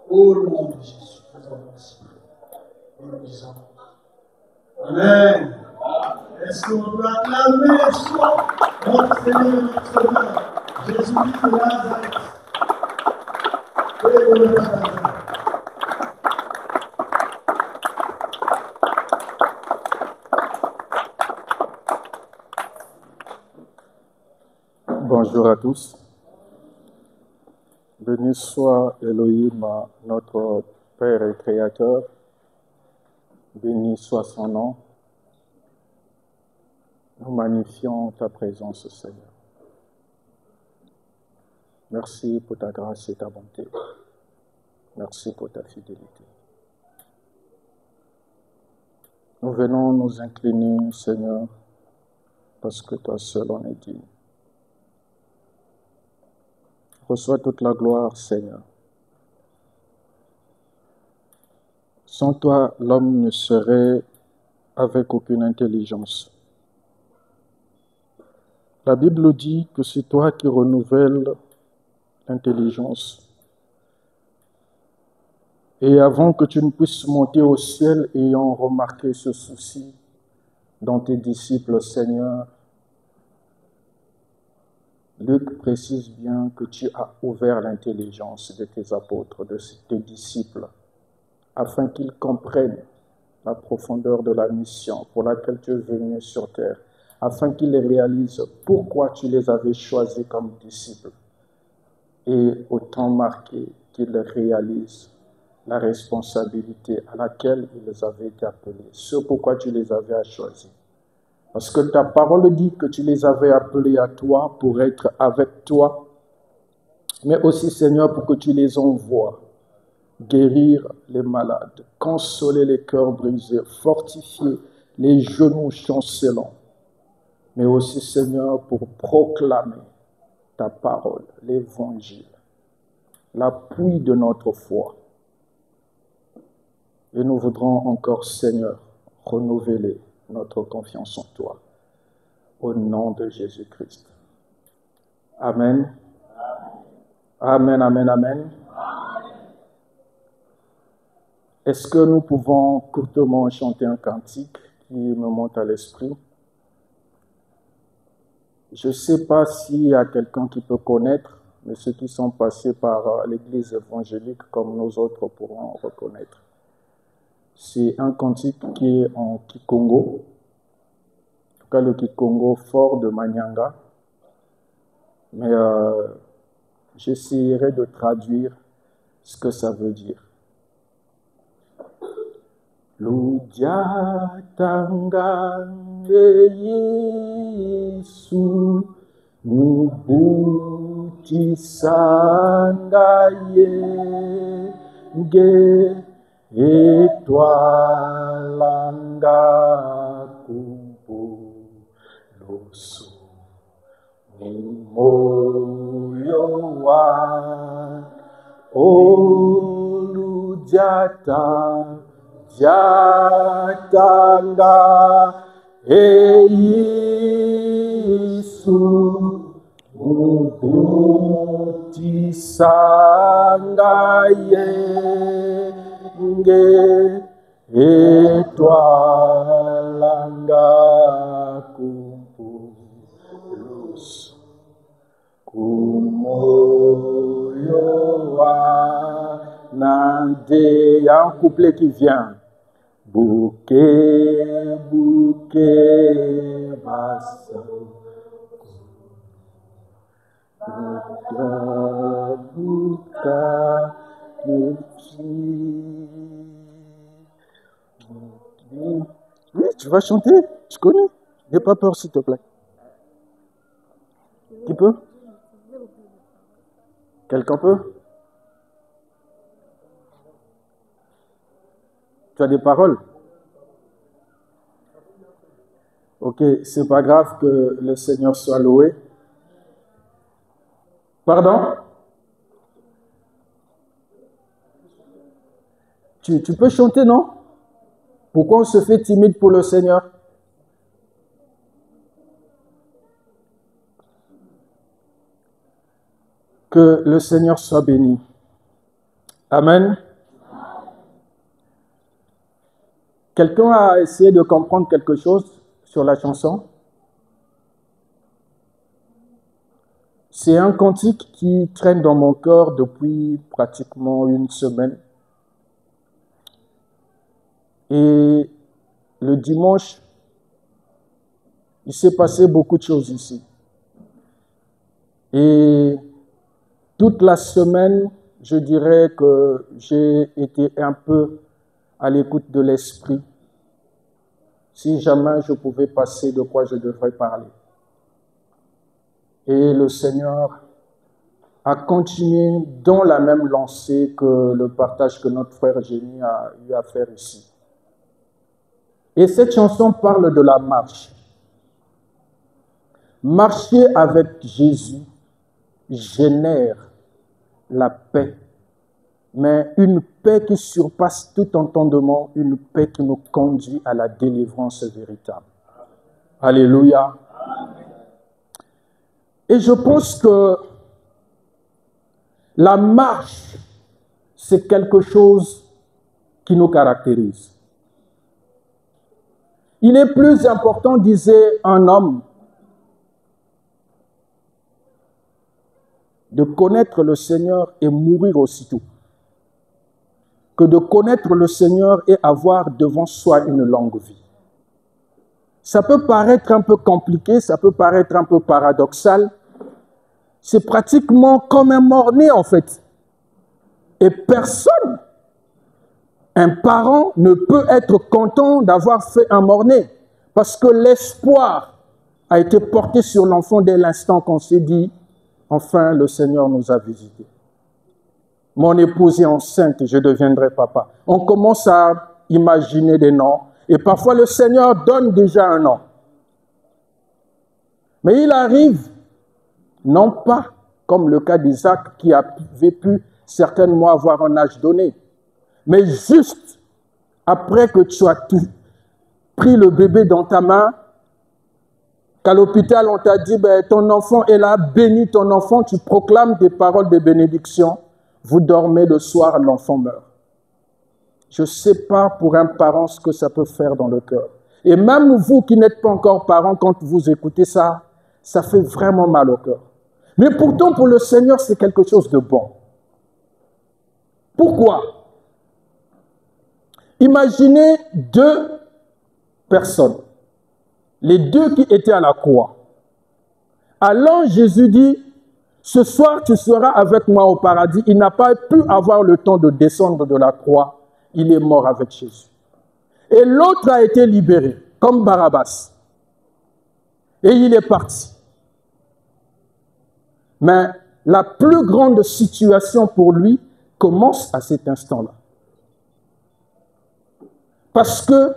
Au nom de Jésus, nous disons Amen. Est-ce qu'on peut acclamer notre Seigneur et notre Sauveur, Jésus-Christ de Nazareth? Bonjour à tous. Béni soit Elohim, notre Père et Créateur. Béni soit son nom. Nous magnifions ta présence, Seigneur. Merci pour ta grâce et ta bonté. Merci pour ta fidélité. Nous venons nous incliner, Seigneur, parce que toi seul en es digne. Reçois toute la gloire, Seigneur. Sans toi, l'homme ne serait avec aucune intelligence. La Bible dit que c'est toi qui renouvelles l'intelligence. Et avant que tu ne puisses monter au ciel, ayant remarqué ce souci dans tes disciples, Seigneur, Luc précise bien que tu as ouvert l'intelligence de tes apôtres, de tes disciples, afin qu'ils comprennent la profondeur de la mission pour laquelle tu es venu sur terre, afin qu'ils réalisent pourquoi tu les avais choisis comme disciples, et au temps marqué, qu'ils réalisent la responsabilité à laquelle ils avaient été appelés, ce pourquoi tu les avais choisis. Parce que ta parole dit que tu les avais appelés à toi pour être avec toi, mais aussi, Seigneur, pour que tu les envoies guérir les malades, consoler les cœurs brisés, fortifier les genoux chancelants, mais aussi, Seigneur, pour proclamer ta parole, l'évangile, l'appui de notre foi. Et nous voudrons encore, Seigneur, renouveler notre confiance en toi. Au nom de Jésus-Christ. Amen. Amen, amen, amen. Est-ce que nous pouvons courtement chanter un cantique qui me monte à l'esprit? Je ne sais pas s'il y a quelqu'un qui peut connaître, mais ceux qui sont passés par l'église évangélique comme nous autres pourront reconnaître. C'est un cantique qui est en Kikongo, en tout cas le Kikongo fort de Manyanga, mais j'essaierai de traduire ce que ça veut dire. Lujatanga Yesu Mubuti Sangaye Ge Etwalanga Kumpu Losu Moyo wa Olujata Jatanga Eisu Mubuti Sangaye Nge Etwalanga Kumpulus Kumoyo wa Nande. Il y a un couplet qui vient. Bouquet, bouquet, bassa. Bouquet, bouquet, Oui, tu vas chanter, je connais. N'aie pas peur, s'il te plaît. Qui peut? Quelqu'un peut? Tu as des paroles? Ok, c'est pas grave, que le Seigneur soit loué. Pardon? Tu peux chanter, non? Pourquoi on se fait timide pour le Seigneur? Que le Seigneur soit béni. Amen. Quelqu'un a essayé de comprendre quelque chose sur la chanson? C'est un cantique qui traîne dans mon cœur depuis pratiquement une semaine. Et le dimanche, il s'est passé beaucoup de choses ici. Et toute la semaine, je dirais que j'ai été un peu à l'écoute de l'esprit. Si jamais je pouvais passer de quoi je devrais parler. Et le Seigneur a continué dans la même lancée que le partage que notre frère Génie a eu à faire ici. Et cette chanson parle de la marche. Marcher avec Jésus génère la paix, mais une paix qui surpasse tout entendement, une paix qui nous conduit à la délivrance véritable. Alléluia. Et je pense que la marche, c'est quelque chose qui nous caractérise. Il est plus important, disait un homme, de connaître le Seigneur et mourir aussitôt, que de connaître le Seigneur et avoir devant soi une longue vie. Ça peut paraître un peu compliqué, ça peut paraître un peu paradoxal. C'est pratiquement comme un mort-né en fait. Et personne, un parent ne peut être content d'avoir fait un mort-né parce que l'espoir a été porté sur l'enfant dès l'instant qu'on s'est dit « Enfin, le Seigneur nous a visités. Mon épouse est enceinte, je deviendrai papa. » On commence à imaginer des noms et parfois le Seigneur donne déjà un nom. Mais il arrive, non pas comme le cas d'Isaac qui avait pu certainement avoir un âge donné, mais juste après que tu as pris le bébé dans ta main, qu'à l'hôpital on t'a dit ton enfant est là, bénis ton enfant, tu proclames des paroles de bénédiction, vous dormez le soir, l'enfant meurt. Je ne sais pas pour un parent ce que ça peut faire dans le cœur. Et même vous qui n'êtes pas encore parents, quand vous écoutez ça, ça fait vraiment mal au cœur. Mais pourtant, pour le Seigneur, c'est quelque chose de bon. Pourquoi? Imaginez deux personnes, les deux qui étaient à la croix. Alors Jésus dit, ce soir tu seras avec moi au paradis. Il n'a pas pu avoir le temps de descendre de la croix. Il est mort avec Jésus. Et l'autre a été libéré, comme Barabbas. Et il est parti. Mais la plus grande situation pour lui commence à cet instant-là. Parce que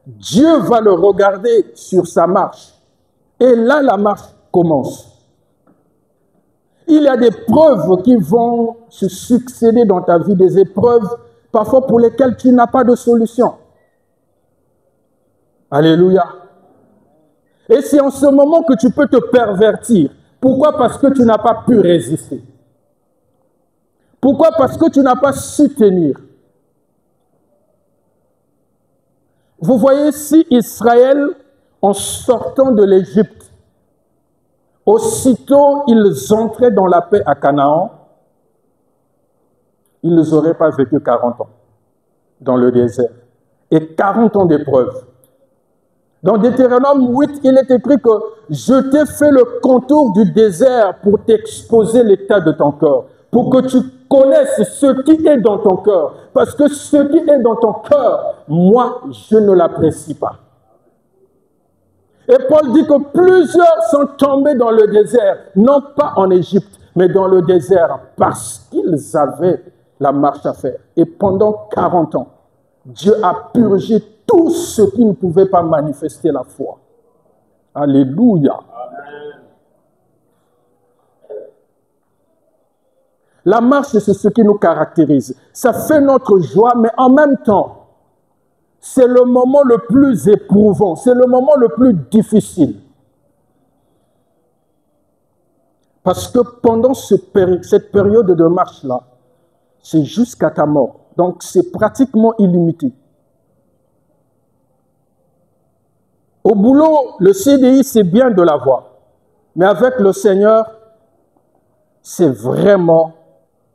Dieu va le regarder sur sa marche. Et là, la marche commence. Il y a des preuves qui vont se succéder dans ta vie, des épreuves parfois pour lesquelles tu n'as pas de solution. Alléluia. Et c'est en ce moment que tu peux te pervertir. Pourquoi? Parce que tu n'as pas pu résister. Pourquoi? Parce que tu n'as pas su tenir. Vous voyez, si Israël, en sortant de l'Égypte, aussitôt ils entraient dans la paix à Canaan, ils n'auraient pas vécu 40 ans dans le désert. Et 40 ans d'épreuve. Dans Deutéronome 8, il est écrit que je t'ai fait le contour du désert pour t'exposer l'état de ton corps, pour que tu connaisses ce qui est dans ton cœur. Parce que ce qui est dans ton cœur, moi, je ne l'apprécie pas. Et Paul dit que plusieurs sont tombés dans le désert, non pas en Égypte, mais dans le désert, parce qu'ils avaient la marche à faire. Et pendant 40 ans, Dieu a purgé tout ce qui ne pouvait pas manifester la foi. Alléluia. La marche, c'est ce qui nous caractérise. Ça fait notre joie, mais en même temps, c'est le moment le plus éprouvant, c'est le moment le plus difficile. Parce que pendant cette période de marche-là, c'est jusqu'à ta mort. Donc, c'est pratiquement illimité. Au boulot, le CDI, c'est bien de l'avoir. Mais avec le Seigneur, c'est vraiment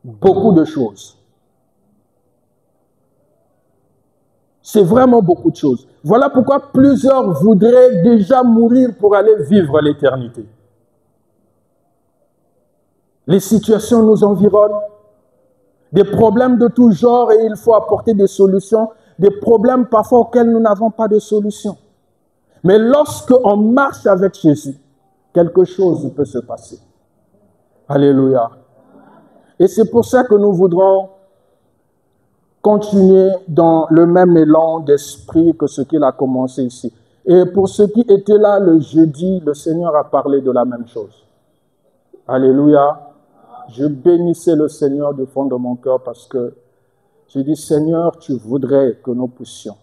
beaucoup de choses. C'est vraiment beaucoup de choses. Voilà pourquoi plusieurs voudraient déjà mourir pour aller vivre l'éternité. Les situations nous environnent, des problèmes de tout genre et il faut apporter des solutions, des problèmes parfois auxquels nous n'avons pas de solution. Mais lorsqu'on marche avec Jésus, quelque chose peut se passer. Alléluia. Et c'est pour ça que nous voudrons continuer dans le même élan d'esprit que ce qu'il a commencé ici. Et pour ceux qui étaient là le jeudi, le Seigneur a parlé de la même chose. Alléluia. Je bénissais le Seigneur du fond de mon cœur parce que j'ai dit, Seigneur, tu voudrais que nous puissions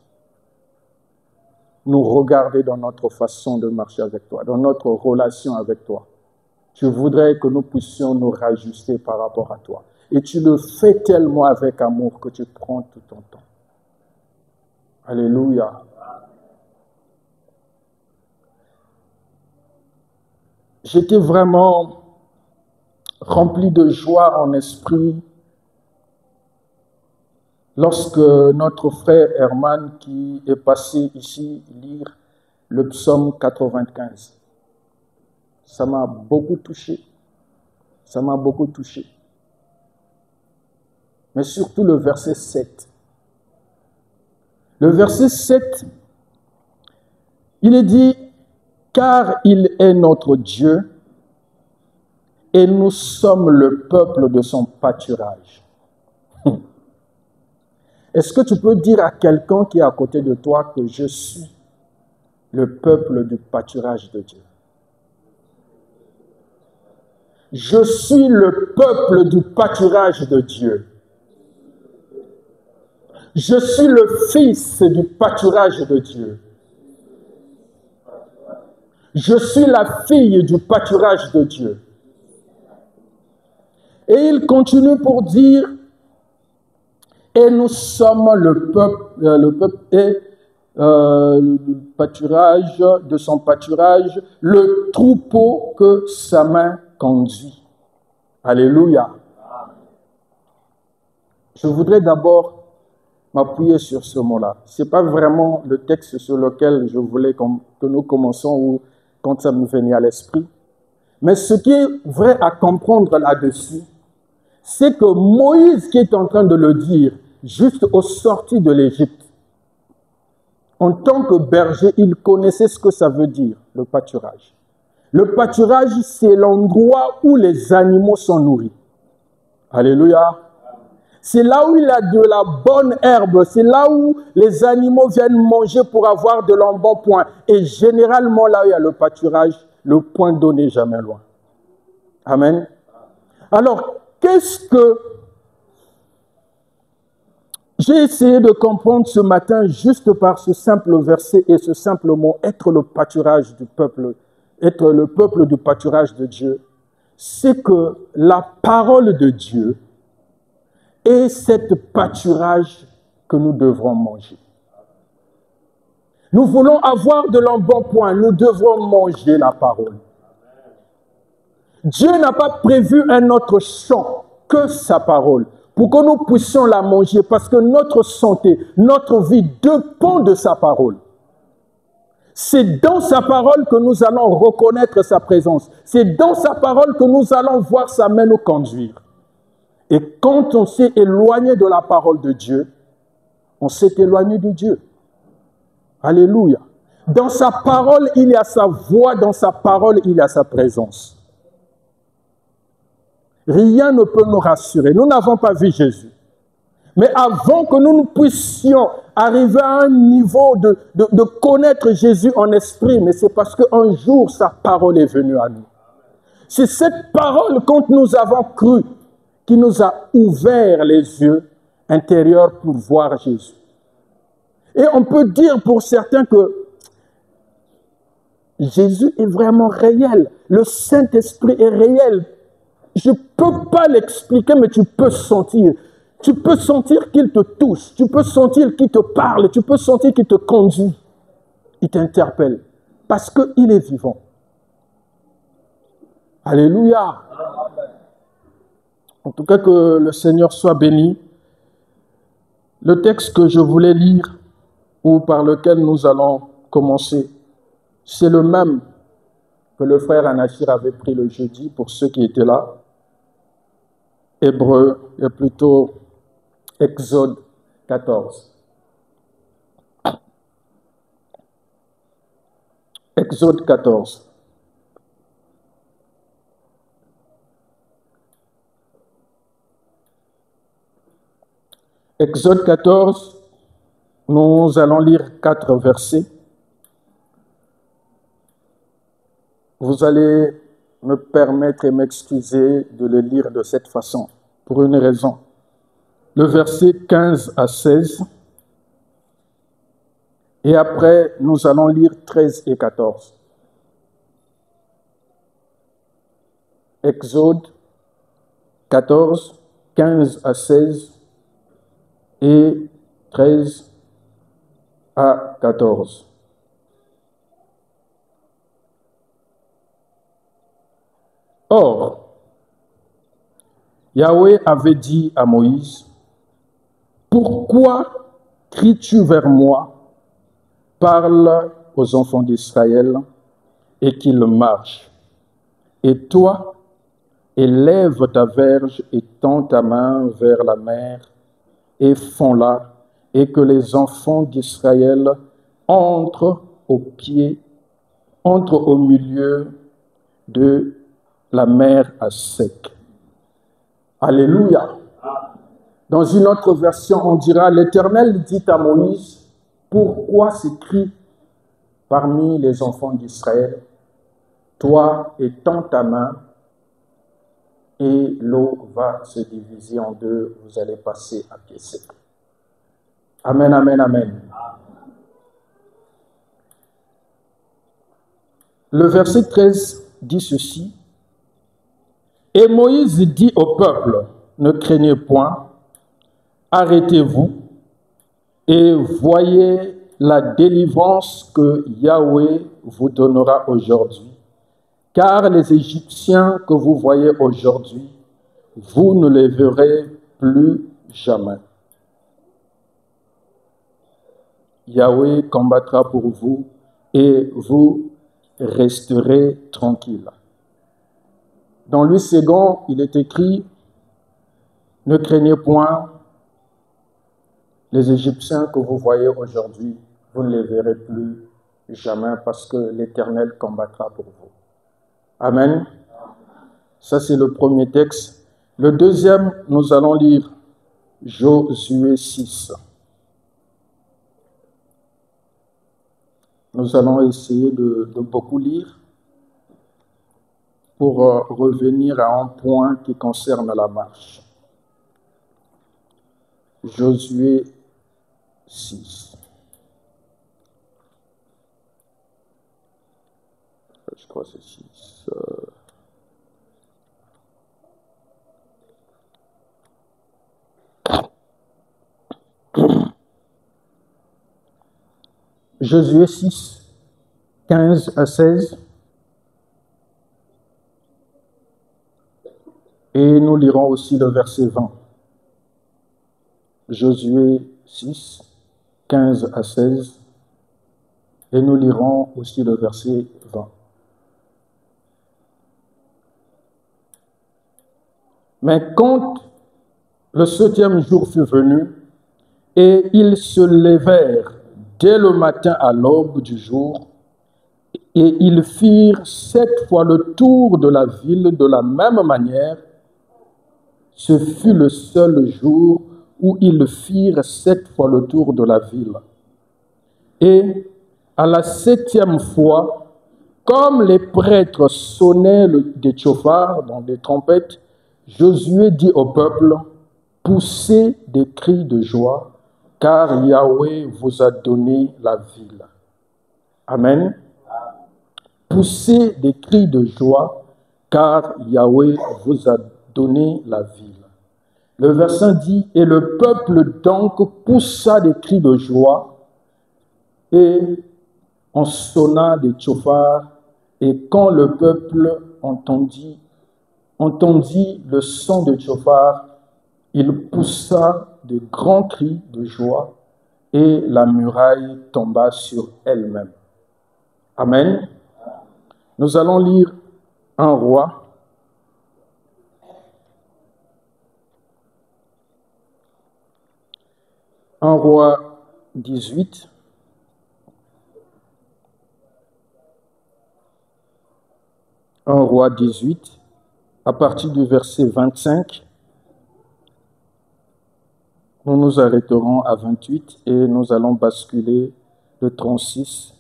nous regarder dans notre façon de marcher avec toi, dans notre relation avec toi. Tu voudrais que nous puissions nous rajuster par rapport à toi. Et tu le fais tellement avec amour que tu prends tout ton temps. Alléluia. J'étais vraiment rempli de joie en esprit lorsque notre frère Herman, qui est passé ici lire le psaume 95. Ça m'a beaucoup touché. Ça m'a beaucoup touché. Mais surtout le verset 7. Le verset 7, il est dit, « Car il est notre Dieu, et nous sommes le peuple de son pâturage. » Est-ce que tu peux dire à quelqu'un qui est à côté de toi que je suis le peuple du pâturage de Dieu? Je suis le peuple du pâturage de Dieu. Je suis le fils du pâturage de Dieu. Je suis la fille du pâturage de Dieu. Et il continue pour dire, et nous sommes le peuple et le pâturage de son pâturage, le troupeau que sa main conduit. Alléluia. Je voudrais d'abord m'appuyer sur ce mot-là. Ce n'est pas vraiment le texte sur lequel je voulais que nous commençons ou quand ça me venait à l'esprit. Mais ce qui est vrai à comprendre là-dessus, c'est que Moïse qui est en train de le dire, juste au sorti de l'Égypte, en tant que berger, il connaissait ce que ça veut dire, le pâturage. Le pâturage, c'est l'endroit où les animaux sont nourris. Alléluia. C'est là où il y a de la bonne herbe, c'est là où les animaux viennent manger pour avoir de l'embonpoint. Et généralement, là où il y a le pâturage, le point d'eau n'est jamais loin. Amen. Alors, qu'est-ce que j'ai essayé de comprendre ce matin juste par ce simple verset et ce simple mot, être le pâturage du peuple, être le peuple du pâturage de Dieu, c'est que la parole de Dieu est cette pâturage que nous devrons manger. Nous voulons avoir de l'embonpoint, nous devrons manger la parole. Dieu n'a pas prévu un autre champ que sa parole pour que nous puissions la manger parce que notre santé, notre vie dépend de sa parole. C'est dans sa parole que nous allons reconnaître sa présence. C'est dans sa parole que nous allons voir sa main nous conduire. Et quand on s'est éloigné de la parole de Dieu, on s'est éloigné de Dieu. Alléluia. Dans sa parole, il y a sa voix. Dans sa parole, il y a sa présence. Rien ne peut nous rassurer. Nous n'avons pas vu Jésus. Mais avant que nous puissions arriver à un niveau de connaître Jésus en esprit, mais c'est parce qu'un jour, sa parole est venue à nous. C'est cette parole, quand nous avons cru, qui nous a ouvert les yeux intérieurs pour voir Jésus. Et on peut dire pour certains que Jésus est vraiment réel. Le Saint-Esprit est réel. Je ne peux pas l'expliquer, mais tu peux sentir. Tu peux sentir qu'il te touche. Tu peux sentir qu'il te parle. Tu peux sentir qu'il te conduit. Il t'interpelle. Parce qu'il est vivant. Alléluia. En tout cas, que le Seigneur soit béni. Le texte que je voulais lire, ou par lequel nous allons commencer, c'est le même que le frère Anachir avait pris le jeudi pour ceux qui étaient là. Hébreu, et plutôt Exode 14. Exode 14. Exode 14, nous allons lire 4 versets. Vous allez me permettre et m'excuser de le lire de cette façon, pour une raison. Le verset 15 à 16, et après, nous allons lire 13 et 14. Exode 14, 15 à 16 et 13 à 14. Or, Yahweh avait dit à Moïse, « Pourquoi cries-tu vers moi? Parle aux enfants d'Israël et qu'ils marchent. Et toi, élève ta verge et tends ta main vers la mer et fonds-la, et que les enfants d'Israël entrent au milieu de la mer à sec. » Alléluia. Dans une autre version, on dira, l'Éternel dit à Moïse, pourquoi ces cris parmi les enfants d'Israël? Toi, étends ta main et l'eau va se diviser en deux, vous allez passer à pied sec. Amen, amen, amen. Le verset 13 dit ceci. Et Moïse dit au peuple, ne craignez point, arrêtez-vous et voyez la délivrance que Yahweh vous donnera aujourd'hui. Car les Égyptiens que vous voyez aujourd'hui, vous ne les verrez plus jamais. Yahweh combattra pour vous et vous resterez tranquille. Dans Louis II, il est écrit, ne craignez point, les Égyptiens que vous voyez aujourd'hui, vous ne les verrez plus jamais parce que l'Éternel combattra pour vous. Amen. Ça, c'est le premier texte. Le deuxième, nous allons lire Josué 6. Nous allons essayer de beaucoup lire pour revenir à un point qui concerne la marche. Josué 6. Je crois que c'est 6. Josué 6, 15 à 16. Et nous lirons aussi le verset 20. Josué 6, 15 à 16. Et nous lirons aussi le verset 20. Mais quand Le 7e jour fut venu, et ils se levèrent dès le matin à l'aube du jour, et ils firent 7 fois le tour de la ville de la même manière. Ce fut le seul jour où ils firent 7 fois le tour de la ville. Et à la 7e fois, comme les prêtres sonnaient des chauffards, donc des trompettes, Josué dit au peuple, « Poussez des cris de joie, car Yahweh vous a donné la ville. » Amen. Poussez des cris de joie, car Yahweh vous a donné la ville. Le verset dit, « Et le peuple donc poussa des cris de joie, et on sonna des chauffards, et quand le peuple entendit le son de chauffard, il poussa de grands cris de joie, et la muraille tomba sur elle-même. » Amen. Nous allons lire un roi. Un roi 18. Un roi 18, à partir du verset 25. Nous nous arrêterons à 28 et nous allons basculer de 36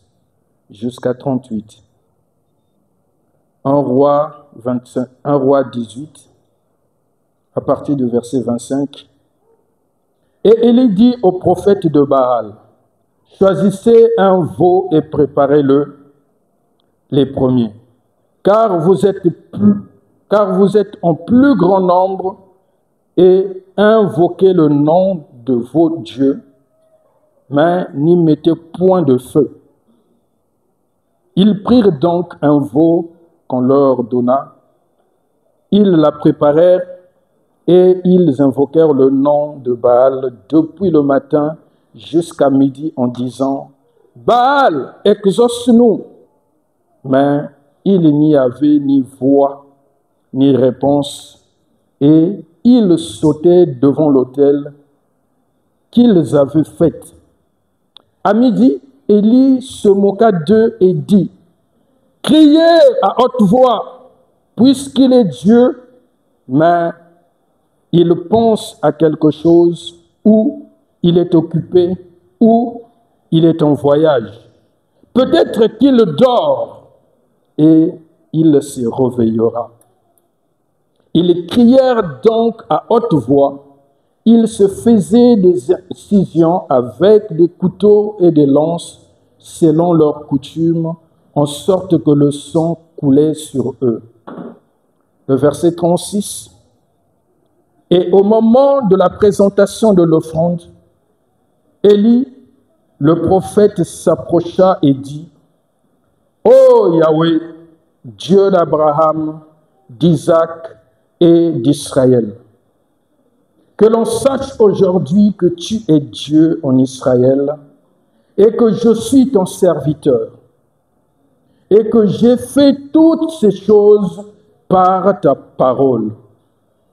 jusqu'à 38. Un roi 18, à partir du verset 25. Et Élie dit au prophète de Baal, « Choisissez un veau et préparez-le les premiers, car vous êtes en plus grand nombre, et invoquez le nom de vos dieux, mais n'y mettez point de feu. » Ils prirent donc un veau qu'on leur donna, ils la préparèrent, et ils invoquèrent le nom de Baal depuis le matin jusqu'à midi en disant, « Baal, exauce-nous !» Mais il n'y avait ni voix, ni réponse, et ils sautaient devant l'autel qu'ils avaient fait. À midi, Élie se moqua d'eux et dit, « Criez à haute voix, puisqu'il est Dieu, mais il pense à quelque chose, ou il est occupé, ou il est en voyage. Peut-être qu'il dort, et il se réveillera. » Ils crièrent donc à haute voix. Ils se faisaient des incisions avec des couteaux et des lances, selon leur coutume, en sorte que le sang coulait sur eux. Le verset 36. Et au moment de la présentation de l'offrande, Élie, le prophète, s'approcha et dit, « Ô Yahweh, Dieu d'Abraham, d'Isaac et d'Israël, que l'on sache aujourd'hui que tu es Dieu en Israël et que je suis ton serviteur et que j'ai fait toutes ces choses par ta parole.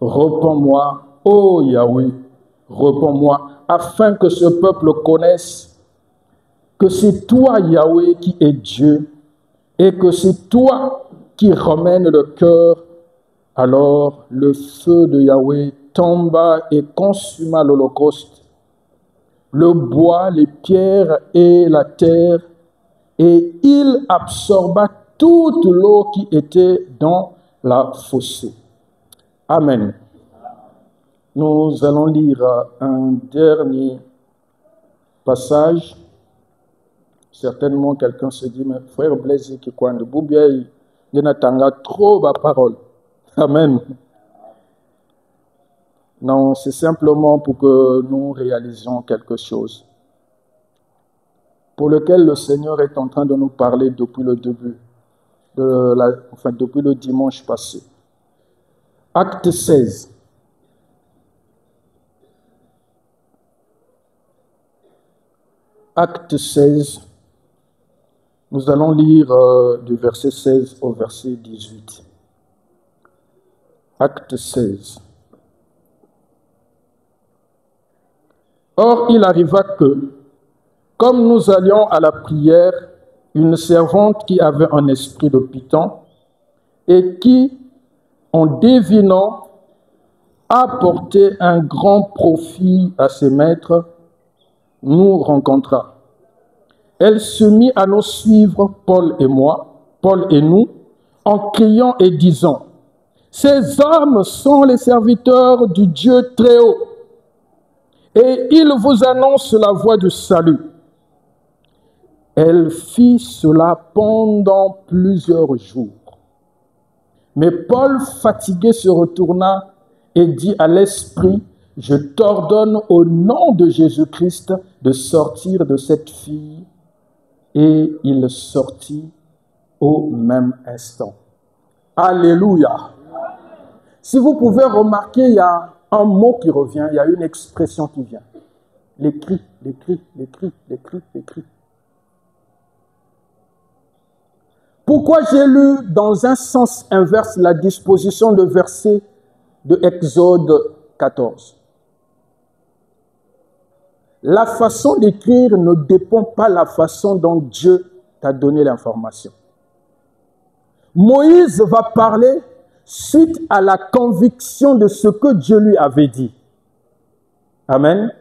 Réponds-moi, ô Yahweh, réponds-moi, afin que ce peuple connaisse que c'est toi, Yahweh, qui es Dieu, et que c'est toi qui ramènes le cœur. » Alors le feu de Yahweh tomba et consuma l'holocauste, le bois, les pierres et la terre, et il absorba toute l'eau qui était dans la fossée. Amen. Nous allons lire un dernier passage. Certainement, quelqu'un se dit, mais frère Blaise, qui quand il y a trop de parole. Amen. Non, c'est simplement pour que nous réalisions quelque chose pour lequel le Seigneur est en train de nous parler depuis le début, depuis le dimanche passé. Acte 16. Acte 16. Nous allons lire du verset 16 au verset 18. Acte 16. Or, il arriva que, comme nous allions à la prière, une servante qui avait un esprit de Python et qui, en devinant, apportait un grand profit à ses maîtres, nous rencontra. Elle se mit à nous suivre, Paul et nous, en criant et disant, « Ces hommes sont les serviteurs du Dieu très haut, et ils vous annoncent la voie du salut. » Elle fit cela pendant plusieurs jours. Mais Paul, fatigué, se retourna et dit à l'esprit, « Je t'ordonne au nom de Jésus-Christ de sortir de cette fille. » Et il sortit au même instant. Alléluia. Si vous pouvez remarquer, il y a un mot qui revient, il y a une expression qui vient. Les cris, les cris, les cris, les cris, les cris. Pourquoi j'ai lu dans un sens inverse la disposition de verset de Exode 14? La façon d'écrire ne dépend pas de la façon dont Dieu t'a donné l'information. Moïse va parler suite à la conviction de ce que Dieu lui avait dit. Amen.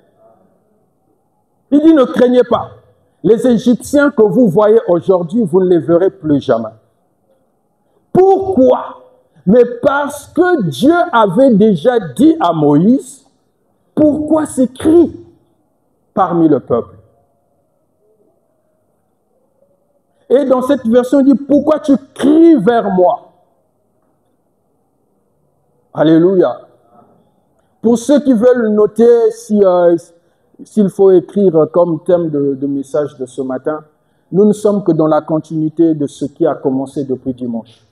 Il dit, ne craignez pas. Les Égyptiens que vous voyez aujourd'hui, vous ne les verrez plus jamais. Pourquoi? Mais parce que Dieu avait déjà dit à Moïse, pourquoi ces cris parmi le peuple? Et dans cette version, il dit, pourquoi tu cries vers moi? Alléluia. Pour ceux qui veulent noter s'il faut écrire comme thème de message de ce matin, nous ne sommes que dans la continuité de ce qui a commencé depuis dimanche.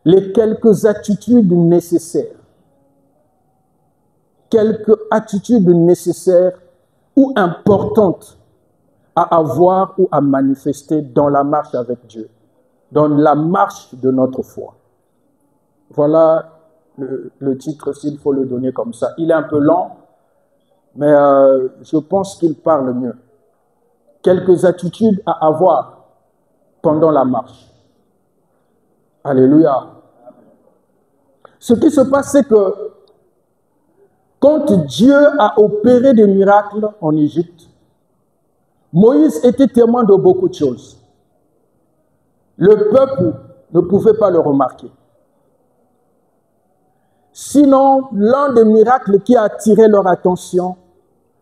Les quelques attitudes nécessaires. Quelques attitudes nécessaires ou importantes à avoir ou à manifester dans la marche avec Dieu, dans la marche de notre foi. Voilà le titre, s'il faut le donner comme ça. Il est un peu lent, mais je pense qu'il parle mieux. Quelques attitudes à avoir pendant la marche. Alléluia. Ce qui se passe, c'est que quand Dieu a opéré des miracles en Égypte, Moïse était témoin de beaucoup de choses. Le peuple ne pouvait pas le remarquer. Sinon, l'un des miracles qui a attiré leur attention,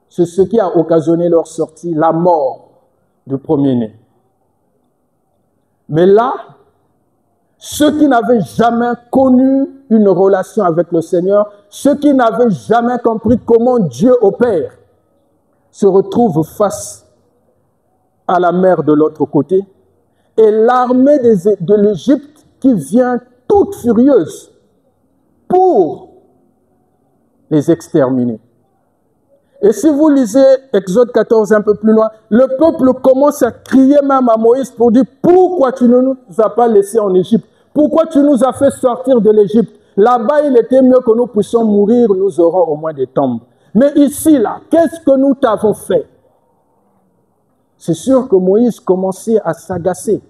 c'est ce qui a occasionné leur sortie, la mort du premier-né. Mais là, ceux qui n'avaient jamais connu une relation avec le Seigneur, ceux qui n'avaient jamais compris comment Dieu opère, se retrouvent face à la mer de l'autre côté, et l'armée de l'Égypte qui vient toute furieuse pour les exterminer. Et si vous lisez Exode 14 un peu plus loin, le peuple commence à crier même à Moïse pour dire « Pourquoi tu ne nous as pas laissés en Égypte? Pourquoi tu nous as fait sortir de l'Égypte? Là-bas, il était mieux que nous puissions mourir, nous aurons au moins des tombes. Mais ici, là, qu'est-ce que nous t'avons fait ?» C'est sûr que Moïse commençait à s'agacer.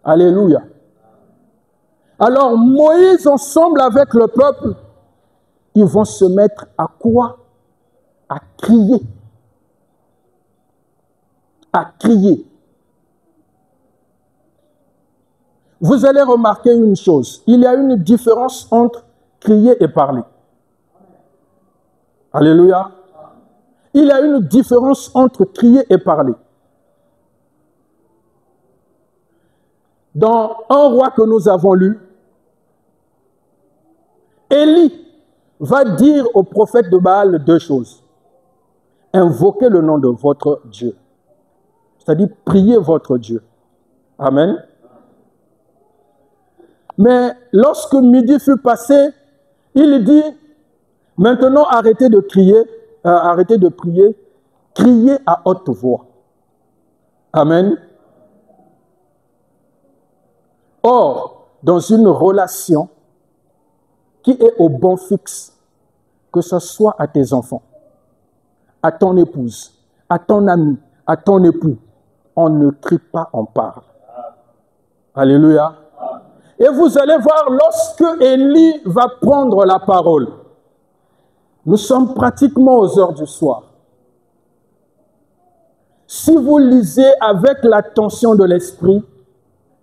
Alléluia. Alors, Moïse, ensemble avec le peuple, ils vont se mettre à quoi? À crier. À crier. Vous allez remarquer une chose. Il y a une différence entre crier et parler. Alléluia. Il y a une différence entre crier et parler. Dans un roi que nous avons lu, Élie va dire au prophète de Baal deux choses. Invoquez le nom de votre Dieu. C'est-à-dire, priez votre Dieu. Amen. Mais lorsque midi fut passé, il dit, maintenant arrêtez de crier, arrêtez de prier, criez à haute voix. Amen. Or, dans une relation qui est au bon fixe, que ce soit à tes enfants, à ton épouse, à ton ami, à ton époux. On ne crie pas, on parle. Alléluia. Et vous allez voir, lorsque Élie va prendre la parole, nous sommes pratiquement aux heures du soir. Si vous lisez avec l'attention de l'esprit,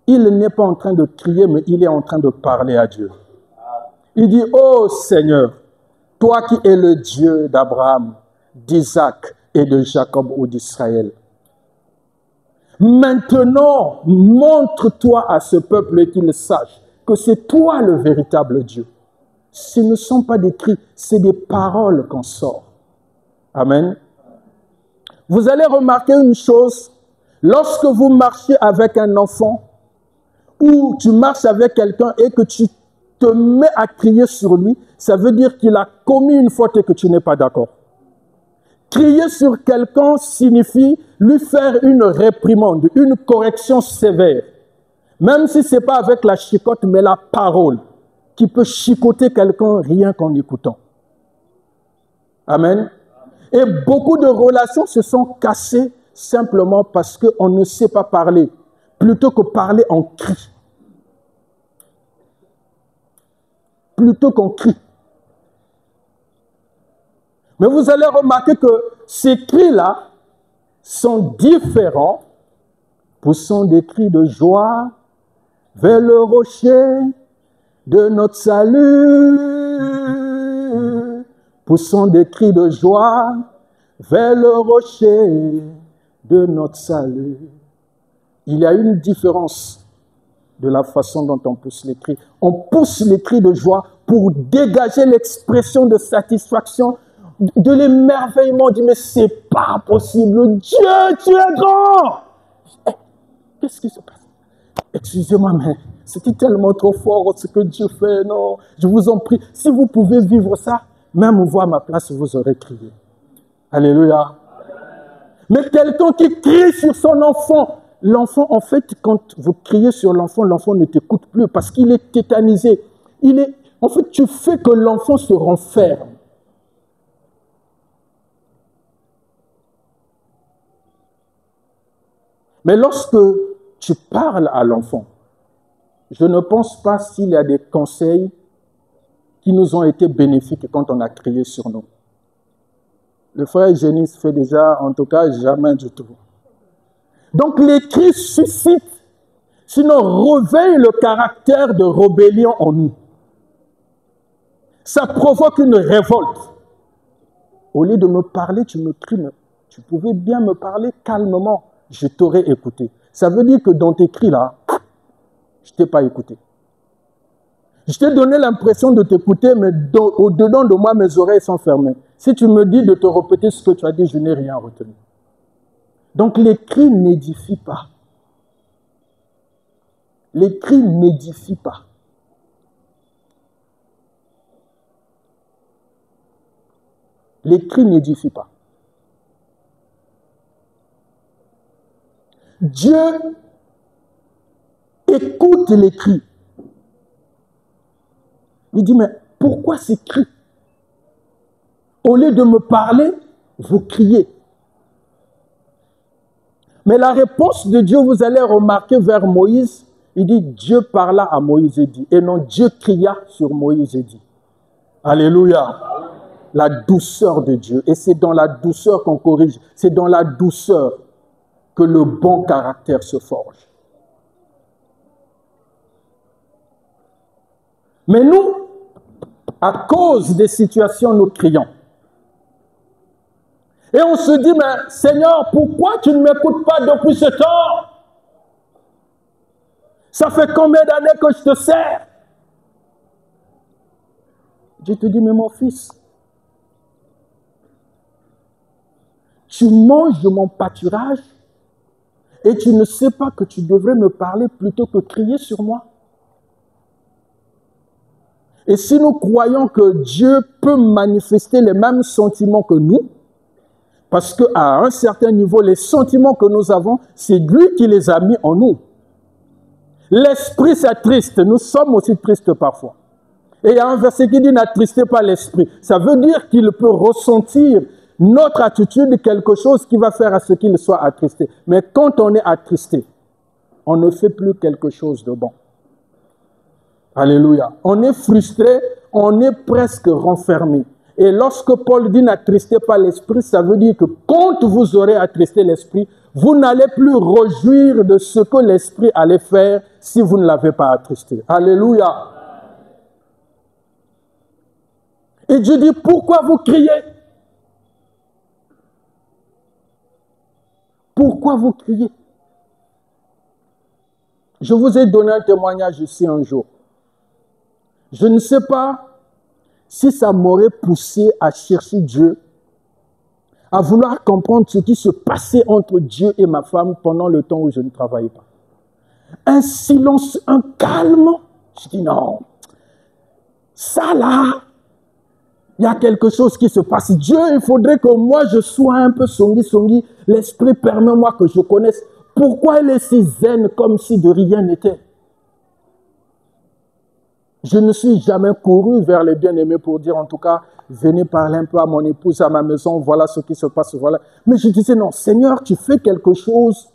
il n'est pas en train de crier, mais il est en train de parler à Dieu. Il dit, ô Seigneur, toi qui es le Dieu d'Abraham, d'Isaac et de Jacob ou d'Israël, maintenant, montre-toi à ce peuple et qu'il sache que c'est toi le véritable Dieu. Ce ne sont pas des cris, c'est des paroles qu'on sort. Amen. Vous allez remarquer une chose, lorsque vous marchez avec un enfant, ou tu marches avec quelqu'un et que tu te mets à crier sur lui, ça veut dire qu'il a commis une faute et que tu n'es pas d'accord. Crier sur quelqu'un signifie lui faire une réprimande, une correction sévère. Même si ce n'est pas avec la chicotte, mais la parole, qui peut chicoter quelqu'un rien qu'en écoutant. Amen. Et beaucoup de relations se sont cassées simplement parce qu'on ne sait pas parler, plutôt que parler en cri. Plutôt qu'on crie. Mais vous allez remarquer que ces cris-là sont différents. Poussons des cris de joie vers le rocher de notre salut. Poussons des cris de joie vers le rocher de notre salut. Il y a une différence de la façon dont on pousse les cris. On pousse les cris de joie pour dégager l'expression de satisfaction, de l'émerveillement. On dit, mais c'est pas possible. Dieu, tu es grand. Qu'est-ce qui se passe? Excusez-moi, mais c'était tellement trop fort ce que Dieu fait. Non, je vous en prie. Si vous pouvez vivre ça, même vous à ma place, vous aurez crié. Alléluia. Mais quelqu'un qui crie sur son enfant, l'enfant, en fait, quand vous criez sur l'enfant, l'enfant ne t'écoute plus parce qu'il est tétanisé. En fait, tu fais que l'enfant se renferme. Mais lorsque tu parles à l'enfant, je ne pense pas s'il y a des conseils qui nous ont été bénéfiques quand on a crié sur nous. Le frère Génis fait déjà, en tout cas, jamais du tout. Donc les cris suscitent, sinon réveillent le caractère de rébellion en nous. Ça provoque une révolte. Au lieu de me parler, tu me cries. Tu pouvais bien me parler calmement. Je t'aurais écouté. Ça veut dire que dans tes cris-là, je ne t'ai pas écouté. Je t'ai donné l'impression de t'écouter, mais au-dedans de moi, mes oreilles sont fermées. Si tu me dis de te répéter ce que tu as dit, je n'ai rien retenu. Donc les cris n'édifient pas. Les cris n'édifient pas. Les cris n'édifient pas. Dieu écoute les cris. Il dit, mais pourquoi ces cris? Au lieu de me parler, vous criez. Mais la réponse de Dieu, vous allez remarquer vers Moïse, il dit, Dieu parla à Moïse et dit, et non, Dieu cria sur Moïse et dit. Alléluia. La douceur de Dieu. Et c'est dans la douceur qu'on corrige. C'est dans la douceur que le bon caractère se forge. Mais nous, à cause des situations, nous crions. Et on se dit, mais Seigneur, pourquoi tu ne m'écoutes pas depuis ce temps? Ça fait combien d'années que je te sers? Dieu te dit, mais mon fils, tu manges de mon pâturage et tu ne sais pas que tu devrais me parler plutôt que crier sur moi. Et si nous croyons que Dieu peut manifester les mêmes sentiments que nous, parce qu'à un certain niveau, les sentiments que nous avons, c'est lui qui les a mis en nous. L'esprit s'attriste, nous sommes aussi tristes parfois. Et il y a un verset qui dit « N'attristez pas l'esprit ». Ça veut dire qu'il peut ressentir notre attitude quelque chose qui va faire à ce qu'il soit attristé. Mais quand on est attristé, on ne fait plus quelque chose de bon. Alléluia. On est frustré, on est presque renfermé. Et lorsque Paul dit « N'attristez pas l'esprit », ça veut dire que quand vous aurez attristé l'esprit, vous n'allez plus réjouir de ce que l'esprit allait faire si vous ne l'avez pas attristé. Alléluia. Et Dieu dit, pourquoi vous criez? Pourquoi vous criez? Je vous ai donné un témoignage ici un jour. Je ne sais pas si ça m'aurait poussé à chercher Dieu, à vouloir comprendre ce qui se passait entre Dieu et ma femme pendant le temps où je ne travaillais pas. Un silence, un calme. Je dis non, ça là, il y a quelque chose qui se passe. Dieu, il faudrait que moi je sois un peu songi. L'esprit permet-moi que je connaisse. Pourquoi il est si zen comme si de rien n'était? Je ne suis jamais couru vers les bien-aimés pour dire en tout cas, venez parler un peu à mon épouse, à ma maison, voilà ce qui se passe, voilà. Mais je disais non, Seigneur, tu fais quelque chose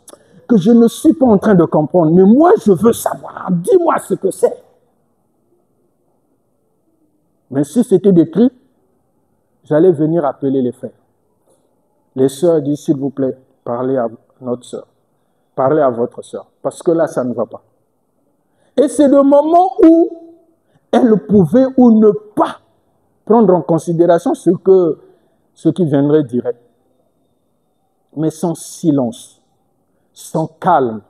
que je ne suis pas en train de comprendre. Mais moi, je veux savoir. Dis-moi ce que c'est. Mais si c'était des cris, j'allais venir appeler les frères. Les sœurs disent, s'il vous plaît, parlez à notre sœur. Parlez à votre sœur. Parce que là, ça ne va pas. Et c'est le moment où elle pouvait ou ne pas prendre en considération ce qui viendrait direct. Mais son silence, son calme,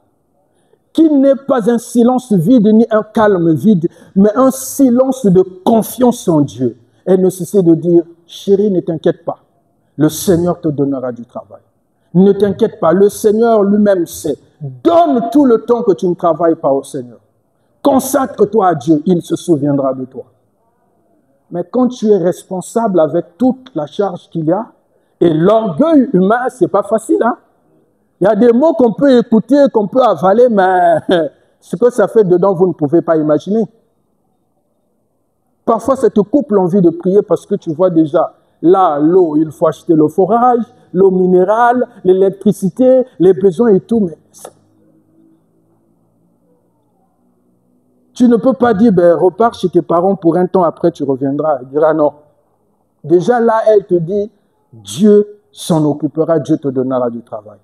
qui n'est pas un silence vide ni un calme vide, mais un silence de confiance en Dieu. Elle ne cessait de dire, chérie, ne t'inquiète pas, le Seigneur te donnera du travail. Ne t'inquiète pas, le Seigneur lui-même sait. Donne tout le temps que tu ne travailles pas au Seigneur. Consacre-toi à Dieu, il se souviendra de toi. Mais quand tu es responsable avec toute la charge qu'il y a, et l'orgueil humain, c'est pas facile, hein? Il y a des mots qu'on peut écouter, qu'on peut avaler, mais ce que ça fait dedans, vous ne pouvez pas imaginer. Parfois, ça te coupe l'envie de prier parce que tu vois déjà, là, l'eau, il faut acheter le forage, l'eau minérale, l'électricité, les besoins et tout, mais tu ne peux pas dire, ben, repars chez tes parents pour un temps, après tu reviendras. Il dira non. Déjà là, elle te dit, Dieu s'en occupera, Dieu te donnera du travail.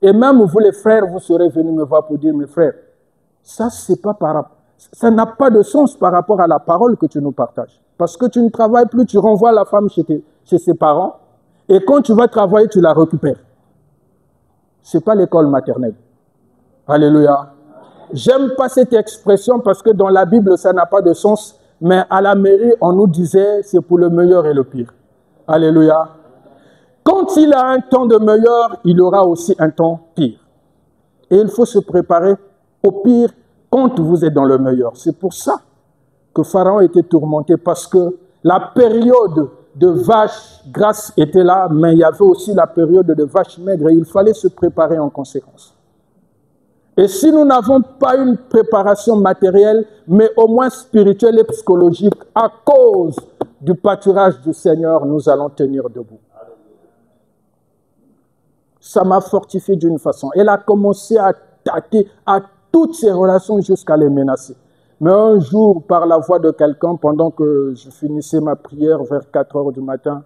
Et même vous les frères, vous serez venus me voir pour dire, mes frères, ça n'a pas de sens par rapport à la parole que tu nous partages. Parce que tu ne travailles plus, tu renvoies la femme chez ses parents, et quand tu vas travailler, tu la récupères. Ce n'est pas l'école maternelle. Alléluia. J'aime pas cette expression parce que dans la Bible, ça n'a pas de sens, mais à la mairie, on nous disait, c'est pour le meilleur et le pire. Alléluia. Quand il a un temps de meilleur, il aura aussi un temps pire. Et il faut se préparer au pire quand vous êtes dans le meilleur. C'est pour ça que Pharaon était tourmenté, parce que la période de vaches grasses était là, mais il y avait aussi la période de vaches maigres et il fallait se préparer en conséquence. Et si nous n'avons pas une préparation matérielle, mais au moins spirituelle et psychologique, à cause du pâturage du Seigneur, nous allons tenir debout. Ça m'a fortifié d'une façon. Elle a commencé à attaquer à toutes ses relations jusqu'à les menacer. Mais un jour, par la voix de quelqu'un, pendant que je finissais ma prière vers 4 heures du matin,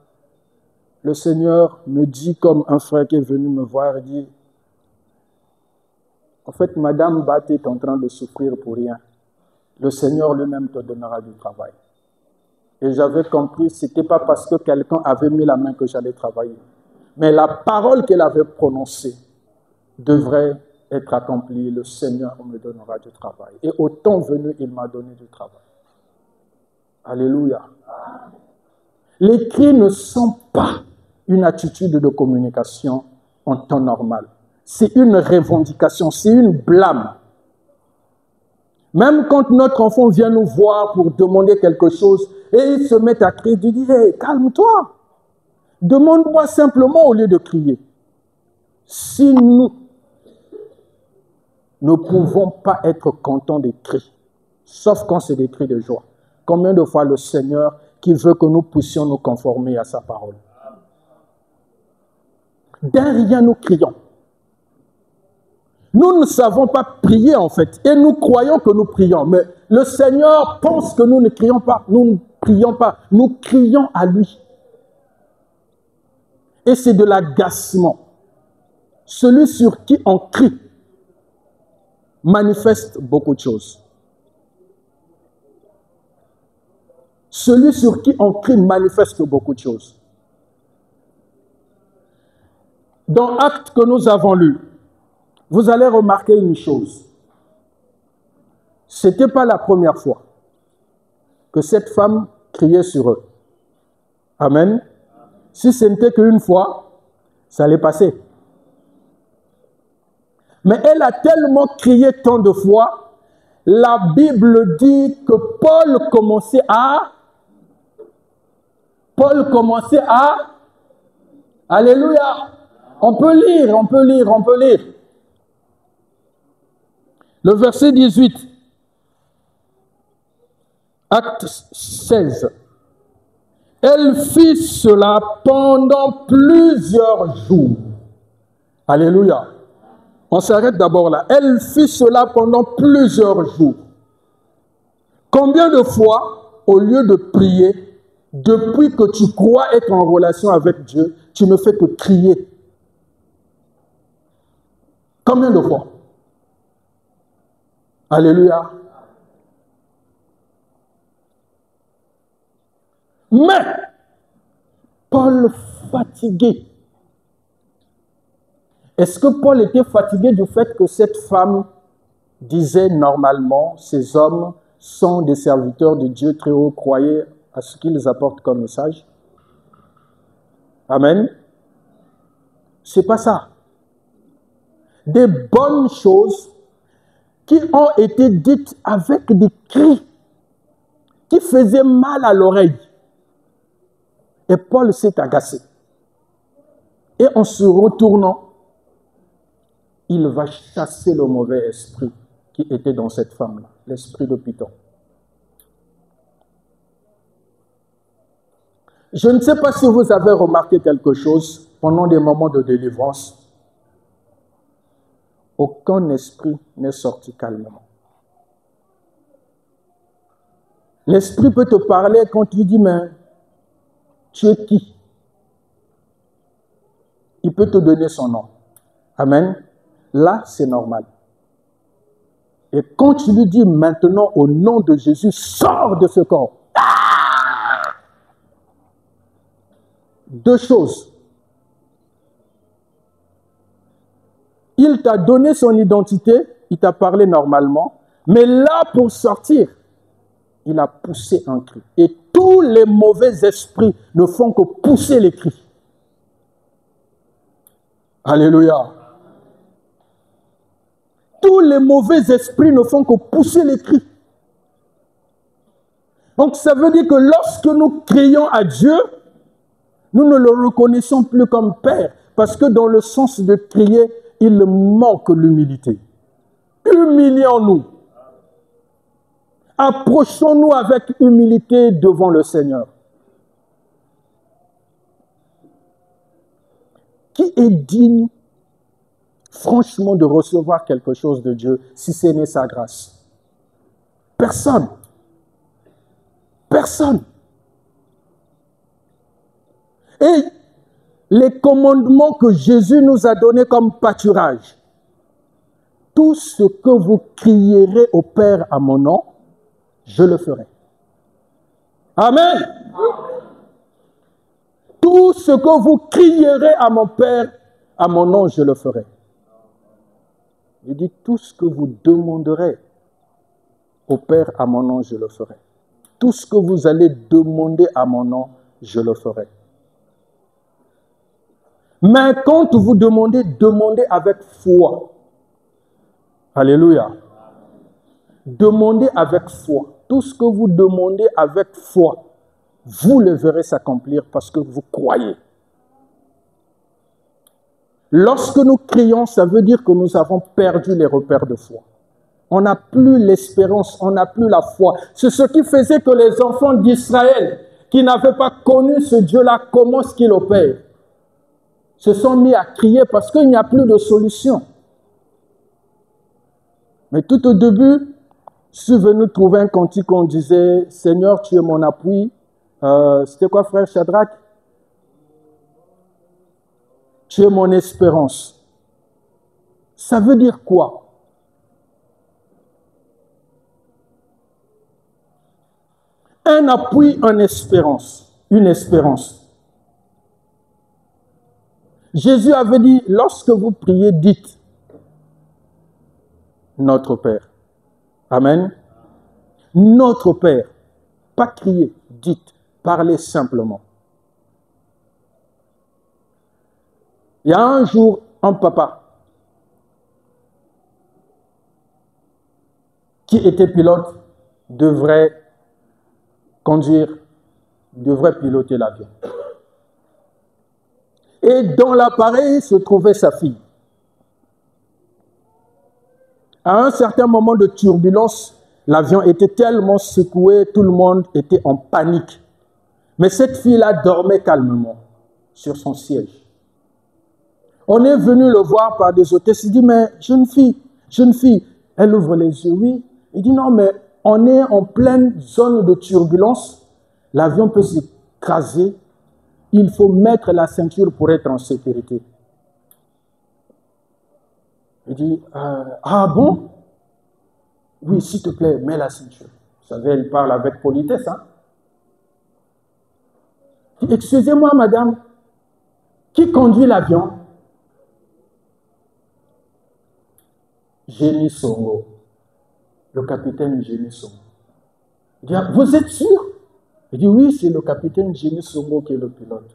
le Seigneur me dit, comme un frère qui est venu me voir, il dit, en fait, Madame Bat est en train de souffrir pour rien. Le Seigneur lui-même te donnera du travail. Et j'avais compris, ce n'était pas parce que quelqu'un avait mis la main que j'allais travailler. Mais la parole qu'elle avait prononcée devrait être accomplie. Le Seigneur me donnera du travail. Et au temps venu, il m'a donné du travail. Alléluia. Les cris ne sont pas une attitude de communication en temps normal. C'est une revendication, c'est une blâme. Même quand notre enfant vient nous voir pour demander quelque chose et il se met à crier, tu dis, hey, calme-toi. Demande-moi simplement au lieu de crier. Si nous ne pouvons pas être contents des cris, sauf quand c'est des cris de joie. Combien de fois le Seigneur qui veut que nous puissions nous conformer à sa parole? D'un rien nous crions. Nous ne savons pas prier en fait, et nous croyons que nous prions, mais le Seigneur pense que nous ne crions pas, nous ne prions pas, nous crions à lui. Et c'est de l'agacement. Celui sur qui on crie manifeste beaucoup de choses. Celui sur qui on crie manifeste beaucoup de choses. Dans Actes que nous avons lu, vous allez remarquer une chose. Ce n'était pas la première fois que cette femme criait sur eux. Amen. Si ce n'était qu'une fois, ça allait passer. Mais elle a tellement crié tant de fois, la Bible dit que Paul commençait à... Alléluia. On peut lire. Le verset 18, Acte 16. Elle fit cela pendant plusieurs jours. Alléluia. On s'arrête d'abord là. Elle fit cela pendant plusieurs jours. Combien de fois, au lieu de prier, depuis que tu crois être en relation avec Dieu, tu ne fais que crier? Combien de fois? Alléluia. Mais, Paul fatigué. Est-ce que Paul était fatigué du fait que cette femme disait normalement, ces hommes sont des serviteurs de Dieu très haut, croyez à ce qu'ils apportent comme message? Amen. C'est pas ça. Des bonnes choses qui ont été dites avec des cris qui faisaient mal à l'oreille. Et Paul s'est agacé. Et en se retournant, il va chasser le mauvais esprit qui était dans cette femme-là, l'esprit de Python. Je ne sais pas si vous avez remarqué quelque chose pendant des moments de délivrance. Aucun esprit n'est sorti calmement. L'esprit peut te parler quand tu dis, mais tu es qui? Il peut te donner son nom. Amen. Là, c'est normal. Et quand tu lui dis maintenant, au nom de Jésus, sors de ce corps. Deux choses. Il t'a donné son identité, il t'a parlé normalement, mais là, pour sortir, il a poussé un cri. Et tous les mauvais esprits ne font que pousser les cris. Alléluia. Tous les mauvais esprits ne font que pousser les cris. Donc ça veut dire que lorsque nous crions à Dieu, nous ne le reconnaissons plus comme Père, parce que dans le sens de crier, il manque l'humilité. Humilions-nous. Approchons-nous avec humilité devant le Seigneur. Qui est digne, franchement, de recevoir quelque chose de Dieu si ce n'est sa grâce? Personne. Personne. Et les commandements que Jésus nous a donnés comme pâturage, tout ce que vous crierez au Père à mon nom, je le ferai. Amen. Tout ce que vous crierez à mon Père, à mon nom, je le ferai. Il dit, tout ce que vous demanderez au Père à mon nom, je le ferai. Tout ce que vous allez demander à mon nom, je le ferai. Mais quand vous demandez, demandez avec foi. Alléluia. Demandez avec foi. Tout ce que vous demandez avec foi, vous le verrez s'accomplir parce que vous croyez. Lorsque nous crions, ça veut dire que nous avons perdu les repères de foi. On n'a plus l'espérance, on n'a plus la foi. C'est ce qui faisait que les enfants d'Israël, qui n'avaient pas connu ce Dieu-là, comment est-ce qu'il opère, se sont mis à crier parce qu'il n'y a plus de solution. Mais tout au début, je suis venu trouver un cantique où on disait « Seigneur, tu es mon appui ». C'était quoi, frère Shadrach? Tu es mon espérance. Ça veut dire quoi? Un appui en espérance, une espérance. Jésus avait dit, lorsque vous priez, dites notre Père. Amen. Notre Père. Pas crier, dites, parlez simplement. Il y a un jour, un papa qui était pilote devrait piloter l'avion. Et dans l'appareil se trouvait sa fille. À un certain moment de turbulence, l'avion était tellement secoué, tout le monde était en panique. Mais cette fille-là dormait calmement sur son siège. On est venu le voir par des hôtesses. Il dit, mais jeune fille, elle ouvre les yeux, oui. Il dit, non, mais on est en pleine zone de turbulence. L'avion peut s'écraser. Il faut mettre la ceinture pour être en sécurité. Il dit, ah bon? Oui, s'il te plaît, mets la ceinture. Vous savez, elle parle avec politesse, hein? Il dit, excusez-moi, madame, qui conduit l'avion? Génie Songo. Le capitaine Génie Songo. Il dit, vous êtes sûr? Il dit, oui, c'est le capitaine Génie Songo qui est le pilote.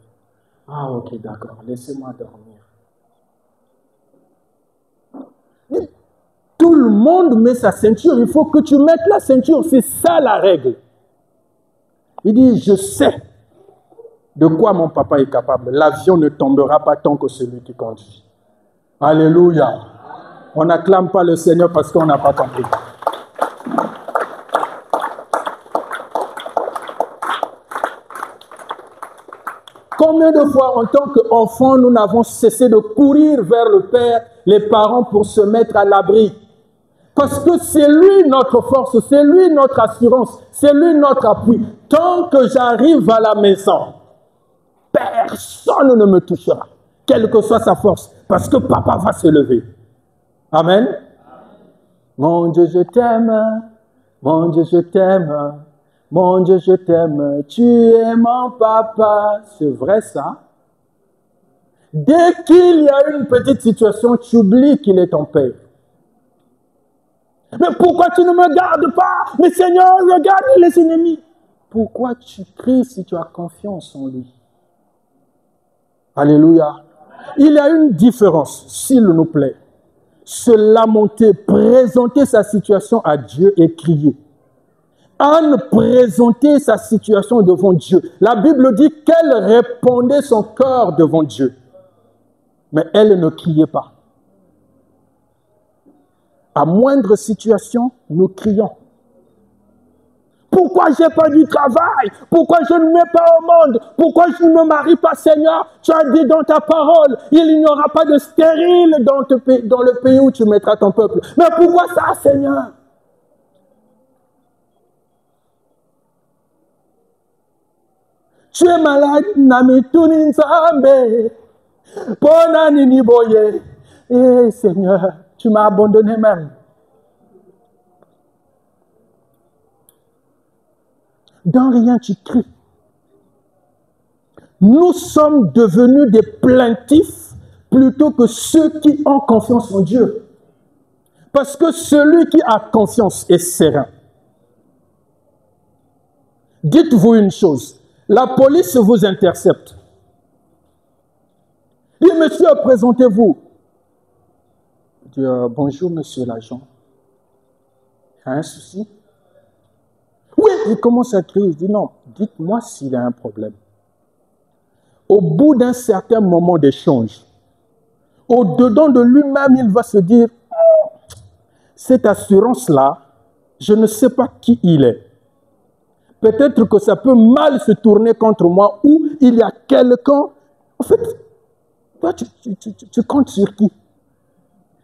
Ah, ok, d'accord, laissez-moi dormir. Et tout le monde met sa ceinture, il faut que tu mettes la ceinture, c'est ça la règle. Il dit, je sais de quoi mon papa est capable. L'avion ne tombera pas tant que celui qui conduit. Alléluia. On n'acclame pas le Seigneur parce qu'on n'a pas compris. Combien de fois, en tant qu'enfants, nous n'avons cessé de courir vers le Père, les parents, pour se mettre à l'abri? Parce que c'est lui notre force, c'est lui notre assurance, c'est lui notre appui. Tant que j'arrive à la maison, personne ne me touchera, quelle que soit sa force, parce que papa va se lever. Amen. Mon Dieu, je t'aime. Mon Dieu, je t'aime. Mon Dieu, je t'aime. Tu es mon papa. C'est vrai ça. Dès qu'il y a une petite situation, tu oublies qu'il est ton père. Mais pourquoi tu ne me gardes pas? Mais Seigneur, regarde les ennemis. Pourquoi tu cries si tu as confiance en lui? Alléluia. Il y a une différence, s'il nous plaît. Se lamenter, présenter sa situation à Dieu et crier. Anne présentait sa situation devant Dieu. La Bible dit qu'elle répondait son cœur devant Dieu. Mais elle ne criait pas. À moindre situation, nous crions. Pourquoi je n'ai pas du travail? Pourquoi je ne mets pas au monde? Pourquoi je ne me marie pas, Seigneur? Tu as dit dans ta parole, il n'y aura pas de stérile dans le pays où tu mettras ton peuple. Mais pourquoi ça, Seigneur? Tu es malade, Nami Tuninzambe. Ponanini Boye. Eh, Seigneur, tu m'as abandonné même. Dans rien, tu cries. Nous sommes devenus des plaintifs plutôt que ceux qui ont confiance en Dieu. Parce que celui qui a confiance est serein. Dites-vous une chose, la police vous intercepte. Dit, monsieur, présentez-vous. Dit, bonjour, monsieur l'agent. Il y a un souci? Oui, il commence à crier. Il dit, non, dites-moi s'il y a un problème. Au bout d'un certain moment d'échange, au-dedans de lui-même, il va se dire, cette assurance-là, je ne sais pas qui il est. Peut-être que ça peut mal se tourner contre moi ou il y a quelqu'un. En fait, toi, tu comptes sur qui?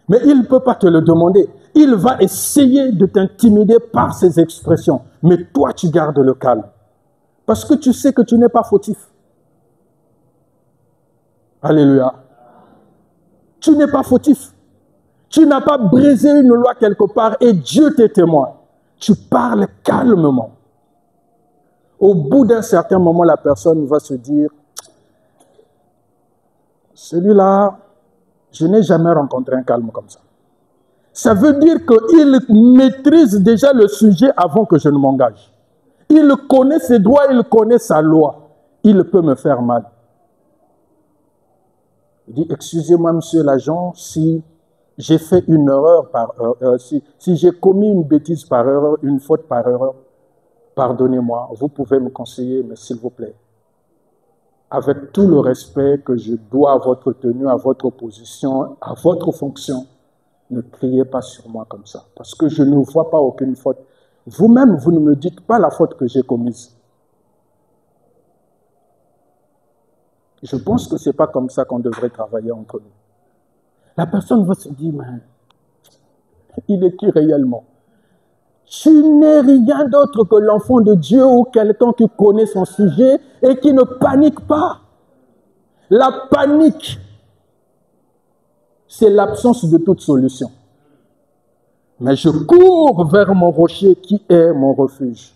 Mais il ne peut pas te le demander. Il va essayer de t'intimider par ses expressions. Mais toi, tu gardes le calme. Parce que tu sais que tu n'es pas fautif. Alléluia. Tu n'es pas fautif. Tu n'as pas brisé une loi quelque part et Dieu t'est témoin. Tu parles calmement. Au bout d'un certain moment, la personne va se dire, celui-là, je n'ai jamais rencontré un calme comme ça. Ça veut dire qu'il maîtrise déjà le sujet avant que je ne m'engage. Il connaît ses droits, il connaît sa loi. Il peut me faire mal. Il dit, excusez-moi, monsieur l'agent, si j'ai fait une erreur si j'ai commis une bêtise par erreur, une faute par erreur, pardonnez-moi, vous pouvez me conseiller, mais s'il vous plaît, avec tout le respect que je dois à votre tenue, à votre position, à votre fonction, ne criez pas sur moi comme ça, parce que je ne vois pas aucune faute. Vous-même, vous ne me dites pas la faute que j'ai commise. Je pense que ce n'est pas comme ça qu'on devrait travailler entre nous. La personne va se dire, mais il est qui réellement? Tu n'es rien d'autre que l'enfant de Dieu ou quelqu'un qui connaît son sujet et qui ne panique pas. La panique, c'est l'absence de toute solution. Mais je cours vers mon rocher qui est mon refuge.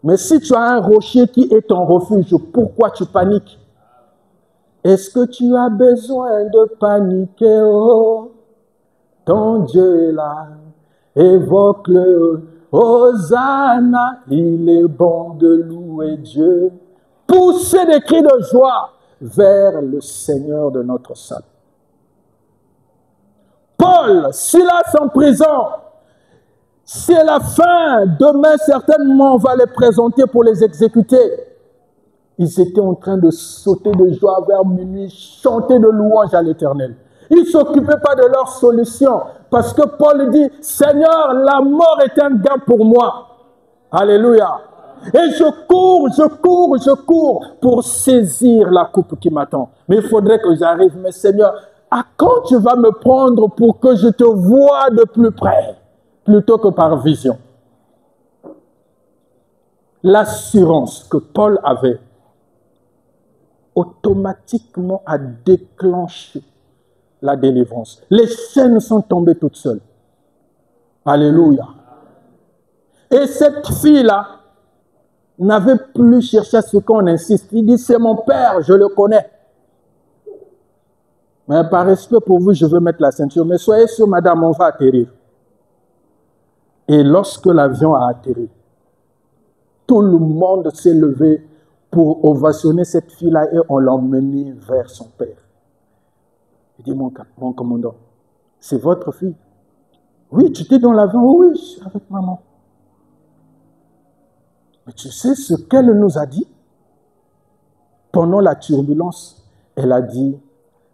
Mais si tu as un rocher qui est ton refuge, pourquoi tu paniques? Est-ce que tu as besoin de paniquer? Oh, ton Dieu est là. Évoque-le. Hosanna, il est bon de louer Dieu. Poussez des cris de joie vers le Seigneur de notre salut. Paul, Silas en prison, c'est la fin. Demain, certainement, on va les présenter pour les exécuter. Ils étaient en train de sauter de joie vers minuit, chanter de louanges à l'Éternel. Ils ne s'occupaient pas de leur solution. Parce que Paul dit, Seigneur, la mort est un gain pour moi. Alléluia. Et je cours pour saisir la coupe qui m'attend. Mais il faudrait que j'arrive. Mais Seigneur, à quand tu vas me prendre pour que je te voie de plus près, plutôt que par vision? L'assurance que Paul avait automatiquement a déclenché la délivrance. Les chaînes sont tombées toutes seules. Alléluia. Et cette fille-là n'avait plus cherché à ce qu'on insiste. Il dit, c'est mon père, je le connais. Mais par respect pour vous, je veux mettre la ceinture. Mais soyez sûrs, madame, on va atterrir. Et lorsque l'avion a atterri, tout le monde s'est levé pour ovationner cette fille-là et on l'a emmenée vers son père. Il dit, mon commandant, c'est votre fille? Oui, tu étais dans l'avion? Oui, je suis avec maman. Mais tu sais ce qu'elle nous a dit? Pendant la turbulence, elle a dit,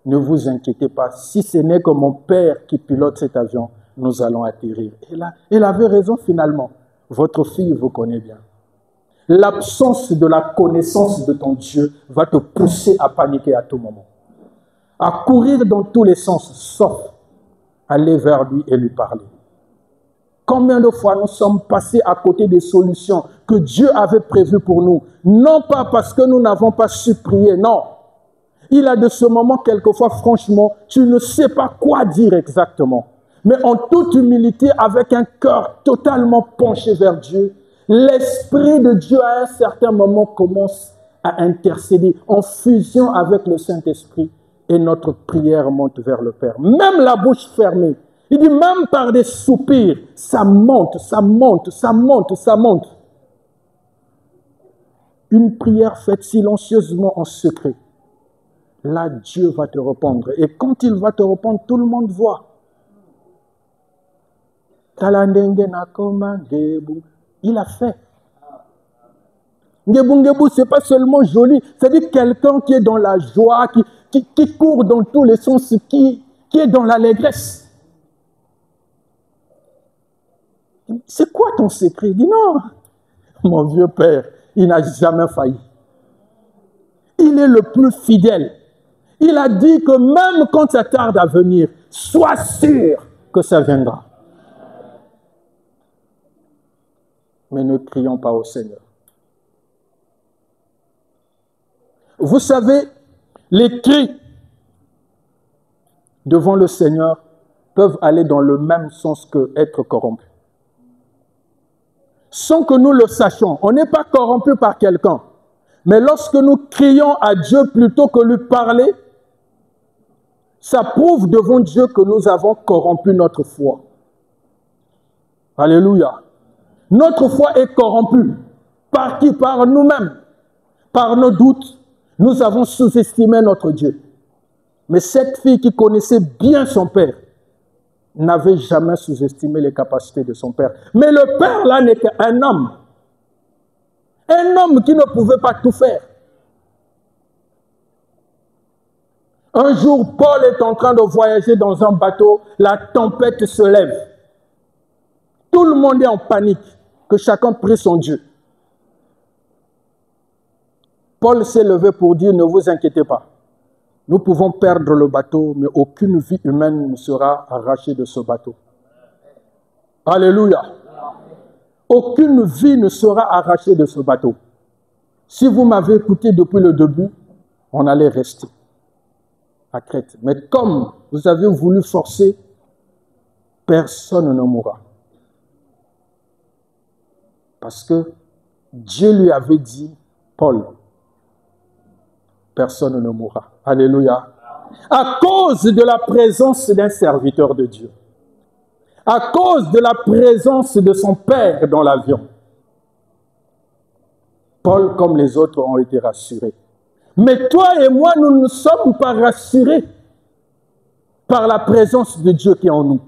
ne vous inquiétez pas, si ce n'est que mon père qui pilote cet avion, nous allons atterrir. Et là, elle avait raison finalement. Votre fille vous connaît bien. L'absence de la connaissance de ton Dieu va te pousser à paniquer à tout moment. À courir dans tous les sens, sauf aller vers lui et lui parler. Combien de fois nous sommes passés à côté des solutions que Dieu avait prévues pour nous? Non pas parce que nous n'avons pas su prier, non. Il a de ce moment, quelquefois, franchement, tu ne sais pas quoi dire exactement. Mais en toute humilité, avec un cœur totalement penché vers Dieu, l'Esprit de Dieu, à un certain moment, commence à intercéder en fusion avec le Saint-Esprit et notre prière monte vers le Père. Même la bouche fermée. Il dit, même par des soupirs, ça monte, ça monte, ça monte, ça monte. Une prière faite silencieusement en secret. Là, Dieu va te répondre. Et quand il va te répondre, tout le monde voit. Il a fait. Ngebu, ce n'est pas seulement joli. C'est-à-dire quelqu'un qui est dans la joie, qui court dans tous les sens, qui est dans l'allégresse. C'est quoi ton secret? Il dit non, mon vieux père, il n'a jamais failli. Il est le plus fidèle. Il a dit que même quand ça tarde à venir, sois sûr que ça viendra. Mais ne crions pas au Seigneur. Vous savez, les cris devant le Seigneur peuvent aller dans le même sens que être corrompu. Sans que nous le sachions, on n'est pas corrompu par quelqu'un. Mais lorsque nous crions à Dieu plutôt que lui parler, ça prouve devant Dieu que nous avons corrompu notre foi. Alléluia. Notre foi est corrompue. Par qui? Par nous-mêmes. Par nos doutes. Nous avons sous-estimé notre Dieu. Mais cette fille qui connaissait bien son père n'avait jamais sous-estimé les capacités de son père. Mais le père là n'est qu'un homme. Un homme qui ne pouvait pas tout faire. Un jour, Paul est en train de voyager dans un bateau, la tempête se lève. Tout le monde est en panique, que chacun prie son Dieu. Paul s'est levé pour dire, ne vous inquiétez pas. Nous pouvons perdre le bateau, mais aucune vie humaine ne sera arrachée de ce bateau. Alléluia. Aucune vie ne sera arrachée de ce bateau. Si vous m'avez écouté depuis le début, on allait rester à Crète. Mais comme vous avez voulu forcer, personne ne mourra. Parce que Dieu lui avait dit, Paul, personne ne mourra. Alléluia. À cause de la présence d'un serviteur de Dieu. À cause de la présence de son père dans l'avion. Paul, comme les autres, ont été rassurés. Mais toi et moi, nous ne sommes pas rassurés par la présence de Dieu qui est en nous.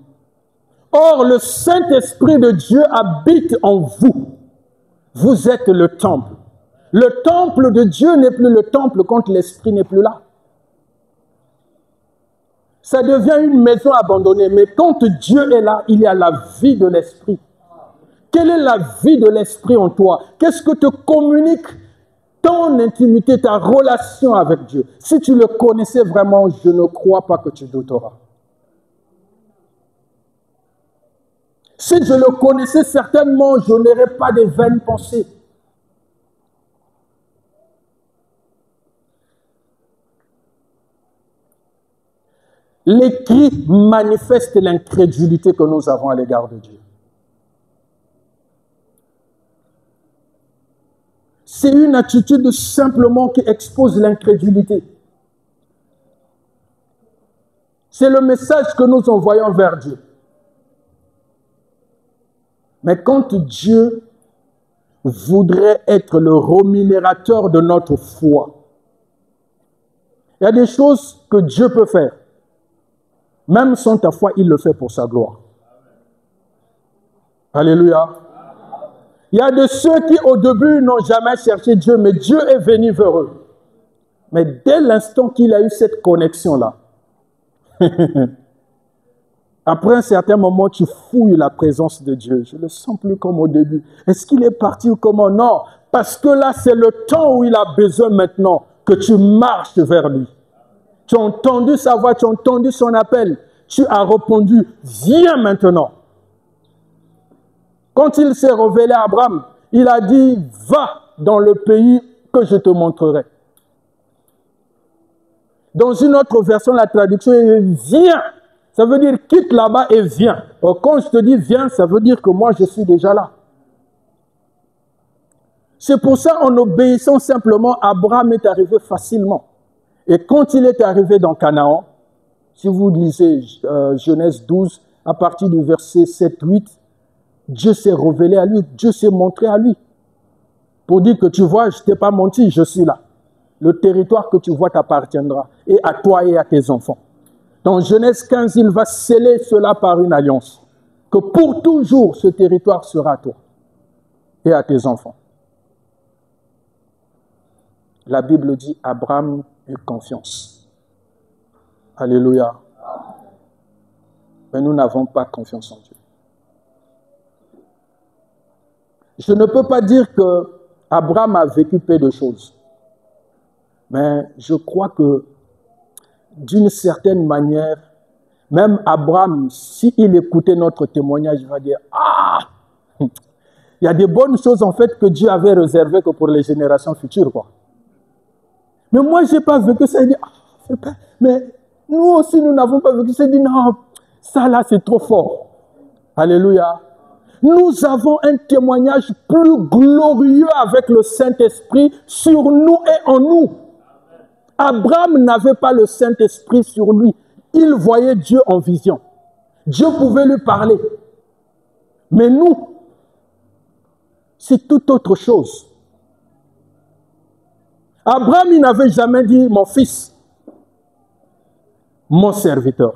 Or, le Saint-Esprit de Dieu habite en vous. Vous êtes le temple. Le temple de Dieu n'est plus le temple quand l'Esprit n'est plus là. Ça devient une maison abandonnée. Mais quand Dieu est là, il y a la vie de l'Esprit. Quelle est la vie de l'Esprit en toi? Qu'est-ce que te communique ton intimité, ta relation avec Dieu? Si tu le connaissais vraiment, je ne crois pas que tu douteras. Si je le connaissais, certainement, je n'aurais pas de vaines pensées. Les cris manifestent l'incrédulité que nous avons à l'égard de Dieu. C'est une attitude simplement qui expose l'incrédulité. C'est le message que nous envoyons vers Dieu. Mais quand Dieu voudrait être le rémunérateur de notre foi, il y a des choses que Dieu peut faire. Même sans ta foi, il le fait pour sa gloire. Alléluia. Il y a de ceux qui, au début, n'ont jamais cherché Dieu, mais Dieu est venu vers eux. Mais dès l'instant qu'il a eu cette connexion-là, après un certain moment, tu fouilles la présence de Dieu. Je ne le sens plus comme au début. Est-ce qu'il est parti ou comment? Non, parce que là, c'est le temps où il a besoin maintenant que tu marches vers lui. Tu as entendu sa voix, tu as entendu son appel. Tu as répondu, viens maintenant. Quand il s'est révélé à Abraham, il a dit, va dans le pays que je te montrerai. Dans une autre version, la traduction est viens. Ça veut dire quitte là-bas et viens. Alors, quand je te dis viens, ça veut dire que moi je suis déjà là. C'est pour ça, en obéissant simplement, Abraham est arrivé facilement. Et quand il est arrivé dans Canaan, si vous lisez Genèse 12, à partir du verset 7-8, Dieu s'est révélé à lui, Dieu s'est montré à lui. Pour dire que tu vois, je ne t'ai pas menti, je suis là. Le territoire que tu vois t'appartiendra, et à toi et à tes enfants. Dans Genèse 15, il va sceller cela par une alliance. Que pour toujours, ce territoire sera à toi et à tes enfants. La Bible dit, Abraham eut confiance. Alléluia. Mais nous n'avons pas confiance en Dieu. Je ne peux pas dire que Abraham a vécu peu de choses. Mais je crois que d'une certaine manière, même Abraham, s'il écoutait notre témoignage, il va dire « Ah, il y a des bonnes choses en fait que Dieu avait réservées que pour les générations futures. » quoi. Mais moi, je n'ai pas vécu ça. Il dit « Ah, mais nous aussi, nous n'avons pas vécu ça. » Il dit « Non, ça là, c'est trop fort. » Alléluia. Nous avons un témoignage plus glorieux avec le Saint-Esprit sur nous et en nous. Abraham n'avait pas le Saint-Esprit sur lui. Il voyait Dieu en vision. Dieu pouvait lui parler. Mais nous, c'est tout autre chose. Abraham, il n'avait jamais dit « mon fils, mon serviteur ».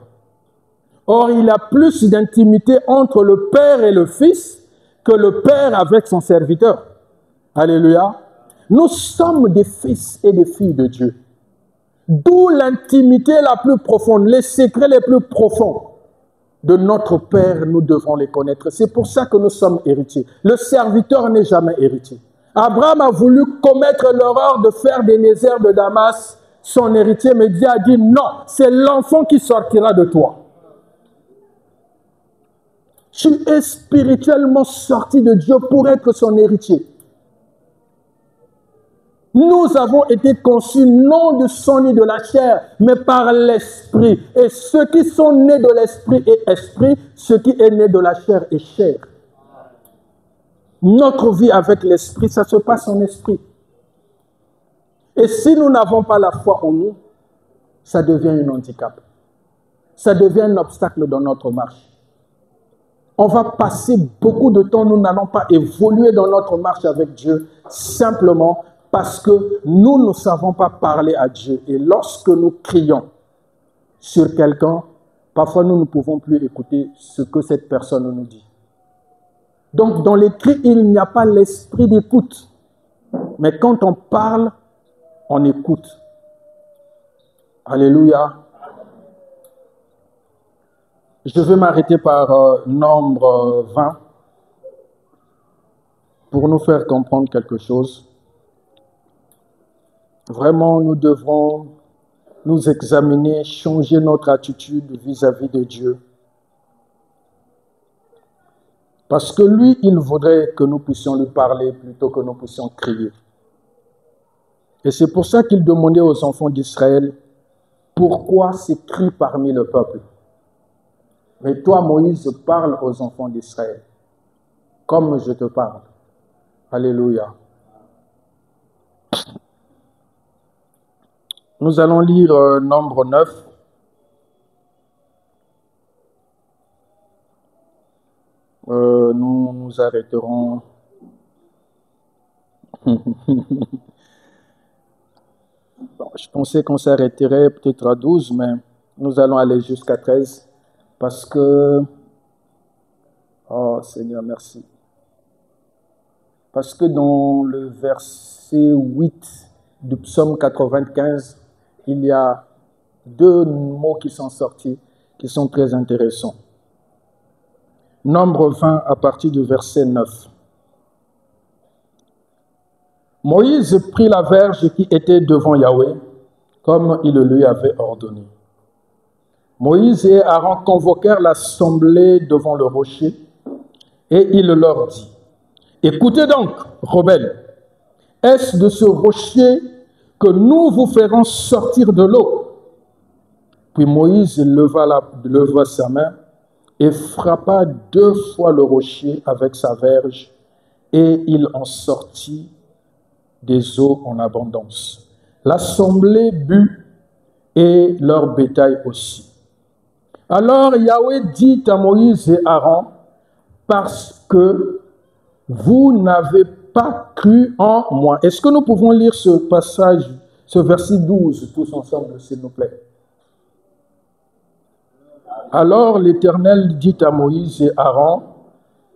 Or, il y a plus d'intimité entre le père et le fils que le père avec son serviteur. Alléluia. Nous sommes des fils et des filles de Dieu. D'où l'intimité la plus profonde, les secrets les plus profonds de notre Père, nous devons les connaître. C'est pour ça que nous sommes héritiers. Le serviteur n'est jamais héritier. Abraham a voulu commettre l'erreur de faire d'Éléazar de Damas son héritier, mais Dieu a dit non, c'est l'enfant qui sortira de toi. Tu es spirituellement sorti de Dieu pour être son héritier. Nous avons été conçus non de sang ni de la chair, mais par l'Esprit. Et ceux qui sont nés de l'Esprit est Esprit, ce qui est né de la chair est chair. Notre vie avec l'Esprit, ça se passe en Esprit. Et si nous n'avons pas la foi en nous, ça devient un handicap. Ça devient un obstacle dans notre marche. On va passer beaucoup de temps, nous n'allons pas évoluer dans notre marche avec Dieu, simplement parce que nous ne savons pas parler à Dieu. Et lorsque nous crions sur quelqu'un, parfois nous ne pouvons plus écouter ce que cette personne nous dit. Donc dans les cris, il n'y a pas l'esprit d'écoute. Mais quand on parle, on écoute. Alléluia. Je vais m'arrêter par nombre 20 pour nous faire comprendre quelque chose. Vraiment, nous devrons nous examiner, changer notre attitude vis-à-vis de Dieu. Parce que lui, il voudrait que nous puissions lui parler plutôt que nous puissions crier. Et c'est pour ça qu'il demandait aux enfants d'Israël, pourquoi ces cris parmi le peuple? Mais toi, Moïse, parle aux enfants d'Israël, comme je te parle. Alléluia. Nous allons lire nombre 9. Nous nous arrêterons. Bon, je pensais qu'on s'arrêterait peut-être à 12, mais nous allons aller jusqu'à 13. Parce que, oh Seigneur, merci. Parce que dans le verset 8 du psaume 95, il y a deux mots qui sont sortis, qui sont très intéressants. Nombre 20 à partir du verset 9. Moïse prit la verge qui était devant Yahweh, comme il le lui avait ordonné. Moïse et Aaron convoquèrent l'assemblée devant le rocher, et il leur dit, « Écoutez donc, rebelles, est-ce de ce rocher que nous vous ferons sortir de l'eau ?» Puis Moïse leva sa main et frappa 2 fois le rocher avec sa verge, et il en sortit des eaux en abondance. L'assemblée but, et leur bétail aussi. Alors Yahweh dit à Moïse et Aaron, parce que vous n'avez pas cru en moi. Est-ce que nous pouvons lire ce passage, ce verset 12, tous ensemble, s'il nous plaît? Alors l'Éternel dit à Moïse et Aaron,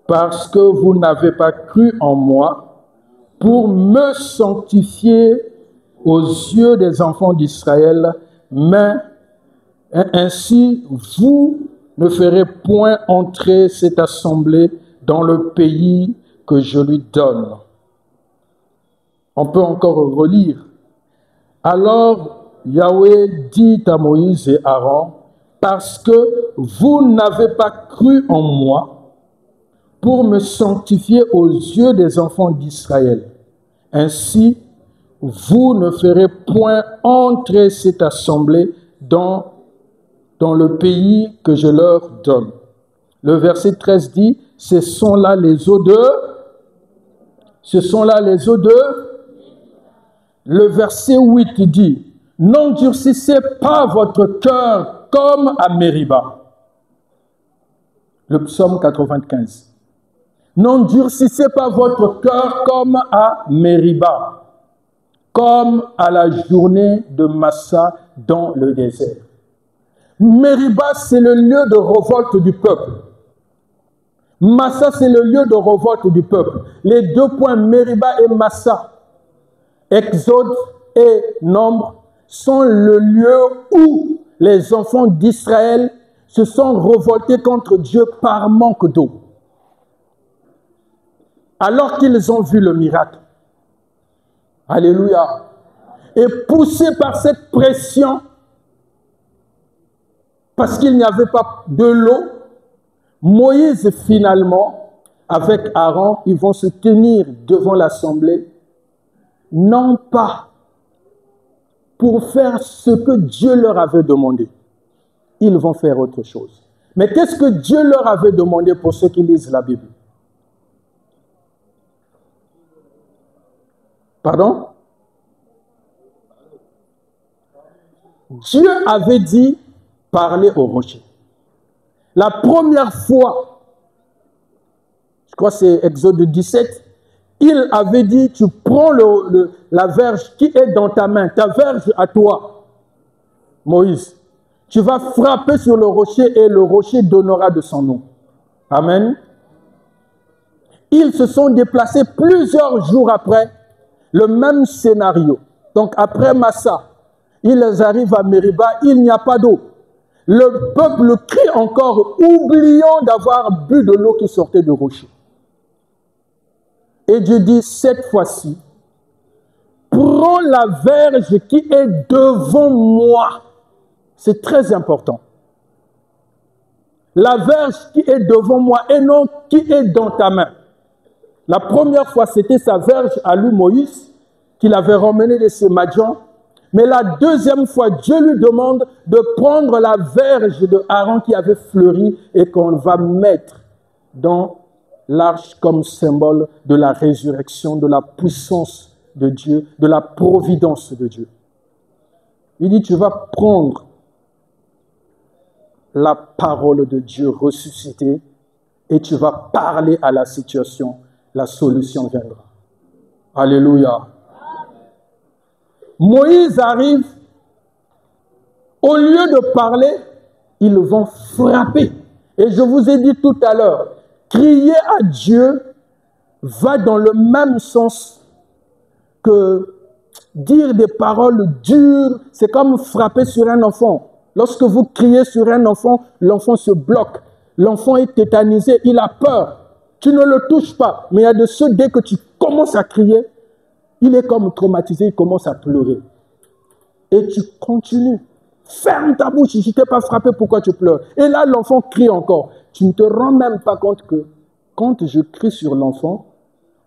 parce que vous n'avez pas cru en moi, pour me sanctifier aux yeux des enfants d'Israël, mais ainsi vous ne ferez point entrer cette assemblée dans le pays que que je lui donne. On peut encore relire. Alors Yahweh dit à Moïse et Aaron, parce que vous n'avez pas cru en moi pour me sanctifier aux yeux des enfants d'Israël. Ainsi, vous ne ferez point entrer cette assemblée dans le pays que je leur donne. Le verset 13 dit, ce sont là les eaux de... Le verset 8 dit, n'endurcissez pas votre cœur comme à Mériba. Le psaume 95. N'endurcissez pas votre cœur comme à Mériba, comme à la journée de Massa dans le désert. Mériba, c'est le lieu de révolte du peuple. Massa, c'est le lieu de révolte du peuple. Les deux points, Mériba et Massa, Exode et Nombre, sont le lieu où les enfants d'Israël se sont révoltés contre Dieu par manque d'eau. Alors qu'ils ont vu le miracle. Alléluia. Et poussés par cette pression, parce qu'il n'y avait pas de l'eau, Moïse finalement, avec Aaron, ils vont se tenir devant l'assemblée, non pas pour faire ce que Dieu leur avait demandé. Ils vont faire autre chose. Mais qu'est-ce que Dieu leur avait demandé pour ceux qui lisent la Bible? Pardon? Dieu avait dit parler au rocher. La première fois, je crois que c'est Exode 17, il avait dit, tu prends la verge qui est dans ta main, ta verge à toi, Moïse. Tu vas frapper sur le rocher et le rocher donnera de son nom. Amen. Ils se sont déplacés plusieurs jours après, le même scénario. Donc après Massa, ils arrivent à Mériba, il n'y a pas d'eau. Le peuple crie encore, oubliant d'avoir bu de l'eau qui sortait du rocher. Et Dieu dit, cette fois-ci, prends la verge qui est devant moi. C'est très important. La verge qui est devant moi et non qui est dans ta main. La première fois, c'était sa verge à lui, Moïse, qu'il avait ramenée de ses Madians. Mais la deuxième fois, Dieu lui demande de prendre la verge de Aaron qui avait fleuri et qu'on va mettre dans l'arche comme symbole de la résurrection, de la puissance de Dieu, de la providence de Dieu. Il dit, tu vas prendre la parole de Dieu ressuscitée et tu vas parler à la situation. La solution viendra. Alléluia. Moïse arrive, au lieu de parler, ils vont frapper. Et je vous ai dit tout à l'heure, crier à Dieu va dans le même sens que dire des paroles dures. C'est comme frapper sur un enfant. Lorsque vous criez sur un enfant, l'enfant se bloque. L'enfant est tétanisé, il a peur. Tu ne le touches pas. Mais il y a de ceux, dès que tu commences à crier, il est comme traumatisé, il commence à pleurer. Et tu continues. Ferme ta bouche, si je ne t'ai pas frappé, pourquoi tu pleures? Et là, l'enfant crie encore. Tu ne te rends même pas compte que quand je crie sur l'enfant,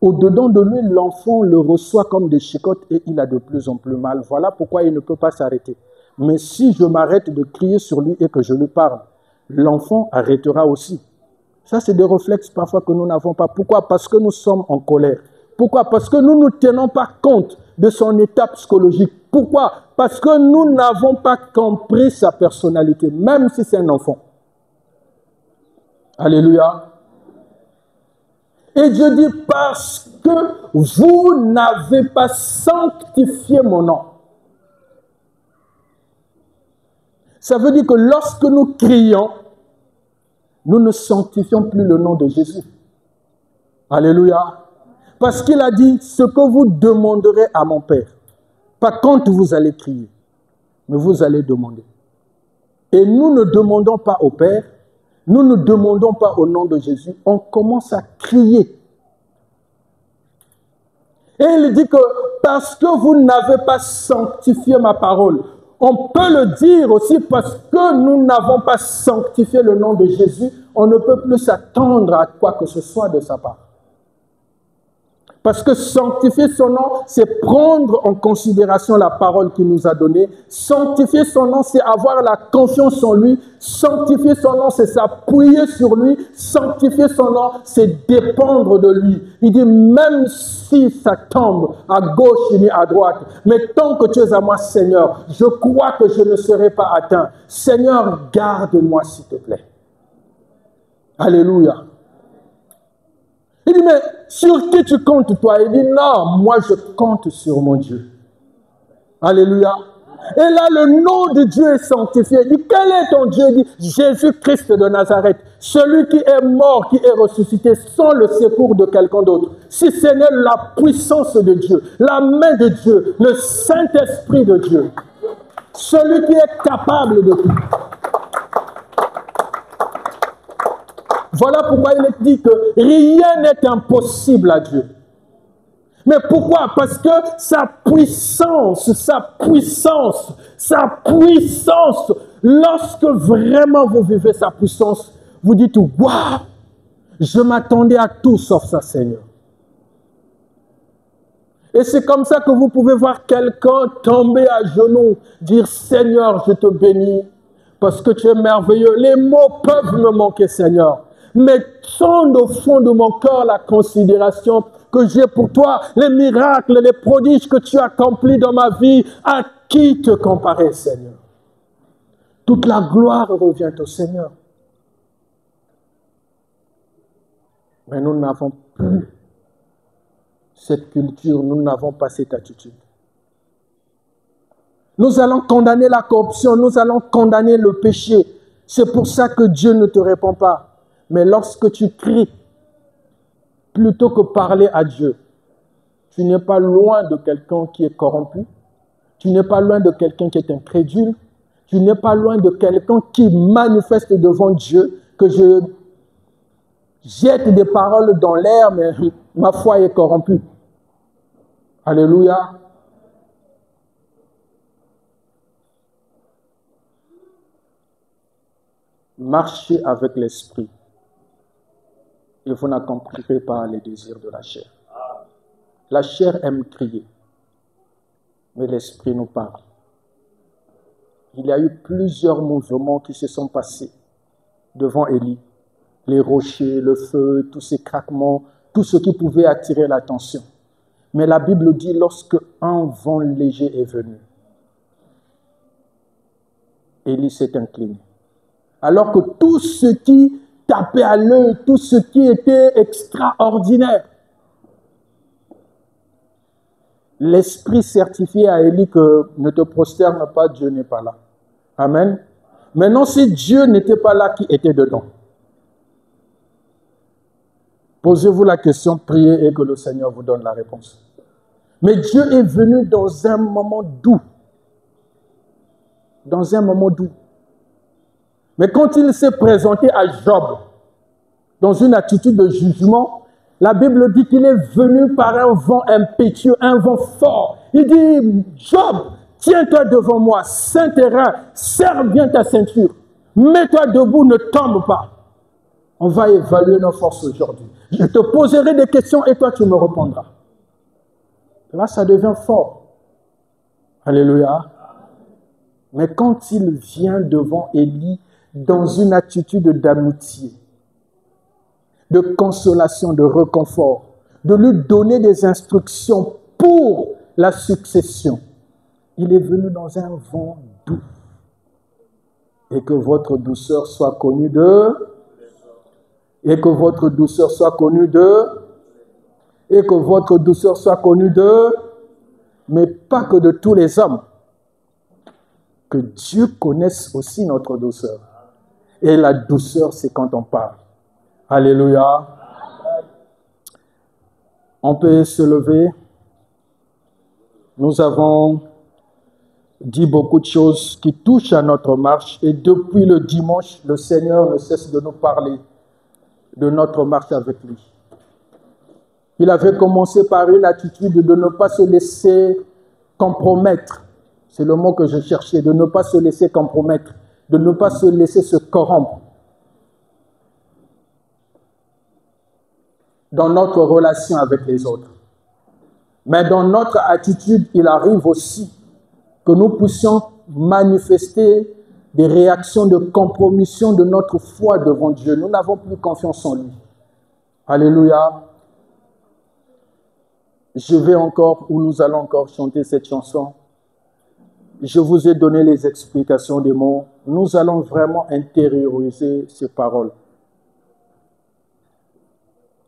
au-dedans de lui, l'enfant le reçoit comme des chicottes et il a de plus en plus mal. Voilà pourquoi il ne peut pas s'arrêter. Mais si je m'arrête de crier sur lui et que je lui parle, l'enfant arrêtera aussi. Ça, c'est des réflexes parfois que nous n'avons pas. Pourquoi? Parce que nous sommes en colère. Pourquoi? Parce que nous ne tenons pas compte de son état psychologique. Pourquoi? Parce que nous n'avons pas compris sa personnalité, même si c'est un enfant. Alléluia. Et Dieu dit, parce que vous n'avez pas sanctifié mon nom. Ça veut dire que lorsque nous crions, nous ne sanctifions plus le nom de Jésus. Alléluia. Parce qu'il a dit, ce que vous demanderez à mon Père, pas quand vous allez crier, mais vous allez demander. Et nous ne demandons pas au Père, nous ne demandons pas au nom de Jésus, on commence à crier. Et il dit que parce que vous n'avez pas sanctifié ma parole, on peut le dire aussi parce que nous n'avons pas sanctifié le nom de Jésus, on ne peut plus s'attendre à quoi que ce soit de sa part. Parce que sanctifier son nom, c'est prendre en considération la parole qu'il nous a donnée. Sanctifier son nom, c'est avoir la confiance en lui. Sanctifier son nom, c'est s'appuyer sur lui. Sanctifier son nom, c'est dépendre de lui. Il dit, même si ça tombe à gauche ni à droite, mais tant que tu es à moi, Seigneur, je crois que je ne serai pas atteint. Seigneur, garde-moi, s'il te plaît. Alléluia. Il dit, mais sur qui tu comptes, toi? Il dit, non, moi je compte sur mon Dieu. Alléluia. Et là, le nom de Dieu est sanctifié. Il dit, quel est ton Dieu? Il dit, Jésus-Christ de Nazareth, celui qui est mort, qui est ressuscité sans le secours de quelqu'un d'autre. Si ce n'est la puissance de Dieu, la main de Dieu, le Saint-Esprit de Dieu, celui qui est capable de tout. Voilà pourquoi il est dit que rien n'est impossible à Dieu. Mais pourquoi? Parce que sa puissance, lorsque vraiment vous vivez sa puissance, vous dites, waouh, je m'attendais à tout sauf ça, Seigneur. Et c'est comme ça que vous pouvez voir quelqu'un tomber à genoux, dire, Seigneur, je te bénis, parce que tu es merveilleux. Les mots peuvent me manquer, Seigneur. Mais sonde au fond de mon cœur la considération que j'ai pour toi, les miracles, les prodiges que tu as accomplis dans ma vie. À qui te comparer, Seigneur? Toute la gloire revient au Seigneur. Mais nous n'avons plus cette culture, nous n'avons pas cette attitude. Nous allons condamner la corruption, nous allons condamner le péché. C'est pour ça que Dieu ne te répond pas. Mais lorsque tu cries, plutôt que parler à Dieu, tu n'es pas loin de quelqu'un qui est corrompu, tu n'es pas loin de quelqu'un qui est incrédule, tu n'es pas loin de quelqu'un qui manifeste devant Dieu que je jette des paroles dans l'air, mais ma foi est corrompue. Alléluia. Marchez avec l'esprit. Et vous n'accomplirez pas les désirs de la chair. La chair aime crier, mais l'esprit nous parle. Il y a eu plusieurs mouvements qui se sont passés devant Élie. Les rochers, le feu, tous ces craquements, tout ce qui pouvait attirer l'attention. Mais la Bible dit, lorsque un vent léger est venu, Élie s'est incliné. Alors que tout ce qui tapait à l'œil, tout ce qui était extraordinaire, l'Esprit certifiait à Élie que ne te prosterne pas, Dieu n'est pas là. Amen. Maintenant, si Dieu n'était pas là, qui était dedans? Posez-vous la question, priez et que le Seigneur vous donne la réponse. Mais Dieu est venu dans un moment doux. Dans un moment doux. Mais quand il s'est présenté à Job, dans une attitude de jugement, la Bible dit qu'il est venu par un vent impétueux, un vent fort. Il dit, Job, tiens-toi devant moi, Saint-Terrain, serre bien ta ceinture, mets-toi debout, ne tombe pas. On va évaluer nos forces aujourd'hui. Je te poserai des questions et toi tu me répondras. Là, ça devient fort. Alléluia. Mais quand il vient devant Élie, dans une attitude d'amitié, de consolation, de réconfort, de lui donner des instructions pour la succession. Il est venu dans un vent doux. Et que votre douceur soit connue de... Et que votre douceur soit connue de... Et que votre douceur soit connue de... Mais pas que de tous les hommes. Que Dieu connaisse aussi notre douceur. Et la douceur, c'est quand on parle. Alléluia. On peut se lever. Nous avons dit beaucoup de choses qui touchent à notre marche. Et depuis le dimanche, le Seigneur ne cesse de nous parler de notre marche avec lui. Il avait commencé par une attitude de ne pas se laisser compromettre. C'est le mot que je cherchais, de ne pas se laisser compromettre, de ne pas se laisser se corrompre. Dans notre relation avec les autres. Mais dans notre attitude, il arrive aussi que nous puissions manifester des réactions de compromission de notre foi devant Dieu. Nous n'avons plus confiance en lui. Alléluia. Nous allons encore chanter cette chanson. Je vous ai donné les explications des mots. Nous allons vraiment intérioriser ces paroles.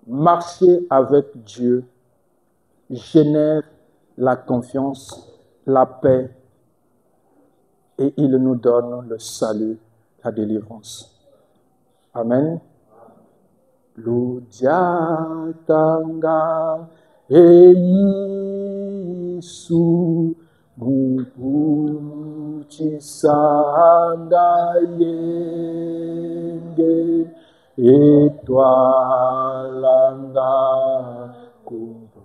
Marcher avec Dieu génère la confiance, la paix, et il nous donne le salut, la délivrance. Amen. Ludiatanga Yesu Mupuchisanga Yenge Etwalanga Kubusu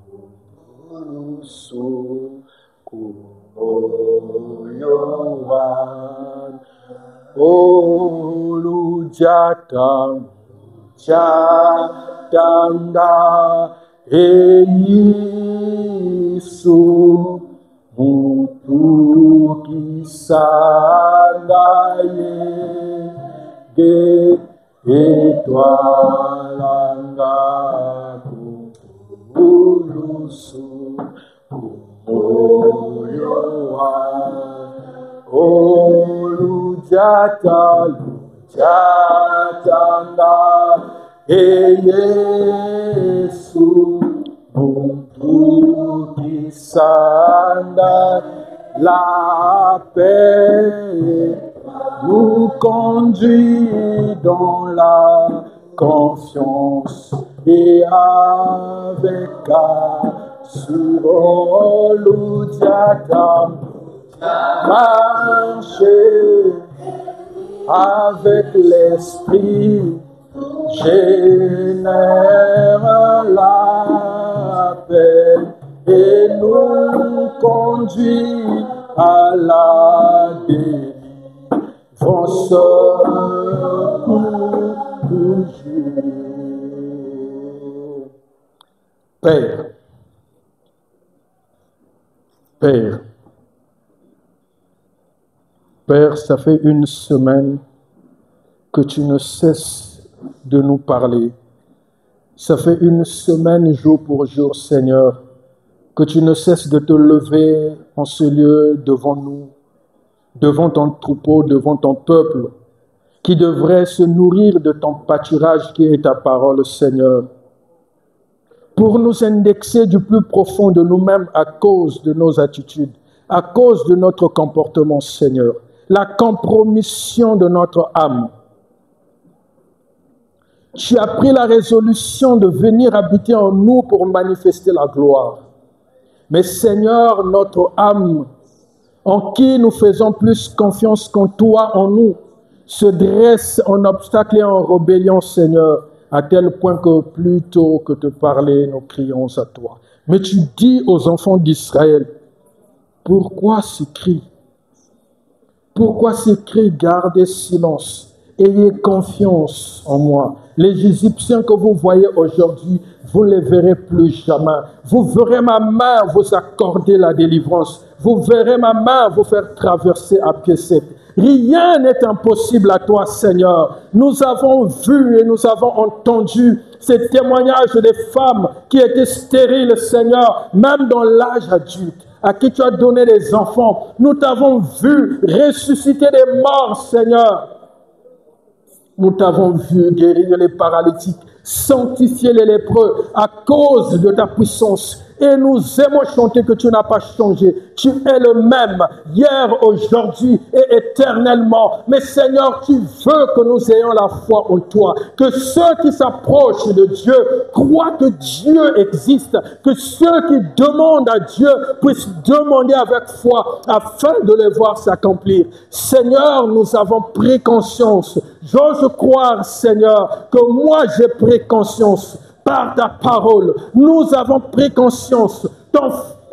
Kumoyowan Olujatang Jatanga Yesu Mupuchisanga Yenge Etwalanga Kubusu Kumoyowan Lujatanga Yesu Mupuchisanga la paix nous conduit dans la confiance et avec assurance marcher avec l'esprit génère la paix et nous conduit à la délivrance pour toujours. Père, Père, ça fait une semaine que tu ne cesses de nous parler. Ça fait une semaine, jour pour jour, Seigneur, que tu ne cesses de te lever en ce lieu devant nous, devant ton troupeau, devant ton peuple, qui devrait se nourrir de ton pâturage qui est ta parole, Seigneur, pour nous indexer du plus profond de nous-mêmes à cause de nos attitudes, à cause de notre comportement, Seigneur, la compromission de notre âme. Tu as pris la résolution de venir habiter en nous pour manifester la gloire. Mais Seigneur, notre âme, en qui nous faisons plus confiance qu'en toi, en nous, se dresse en obstacle et en rébellion, Seigneur, à tel point que plutôt que de parler, nous crions à toi. Mais tu dis aux enfants d'Israël, pourquoi ces cris? Pourquoi ces cris? Gardez silence. Ayez confiance en moi. Les Égyptiens que vous voyez aujourd'hui, vous ne les verrez plus jamais. Vous verrez ma main vous accorder la délivrance. Vous verrez ma main vous faire traverser à pied sec. Rien n'est impossible à toi, Seigneur. Nous avons vu et nous avons entendu ces témoignages des femmes qui étaient stériles, Seigneur, même dans l'âge adulte, à qui tu as donné des enfants. Nous t'avons vu ressusciter des morts, Seigneur. Nous t'avons vu guérir les paralytiques, sanctifier les lépreux à cause de ta puissance. Et nous aimons chanter que tu n'as pas changé. Tu es le même, hier, aujourd'hui et éternellement. Mais Seigneur, tu veux que nous ayons la foi en toi. Que ceux qui s'approchent de Dieu croient que Dieu existe. Que ceux qui demandent à Dieu puissent demander avec foi afin de les voir s'accomplir. Seigneur, nous avons pris conscience. J'ose croire, Seigneur, que moi j'ai pris conscience. par ta parole. Nous avons pris conscience,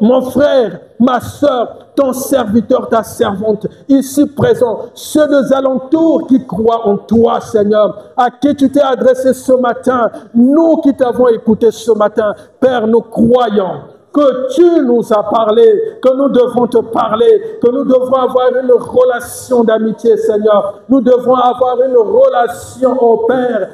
mon frère, ma soeur, ton serviteur, ta servante, ici présent, ceux des alentours qui croient en toi, Seigneur, à qui tu t'es adressé ce matin, nous qui t'avons écouté ce matin, Père, nous croyons que tu nous as parlé, que nous devons te parler, que nous devons avoir une relation d'amitié, Seigneur. Nous devons avoir une relation au Père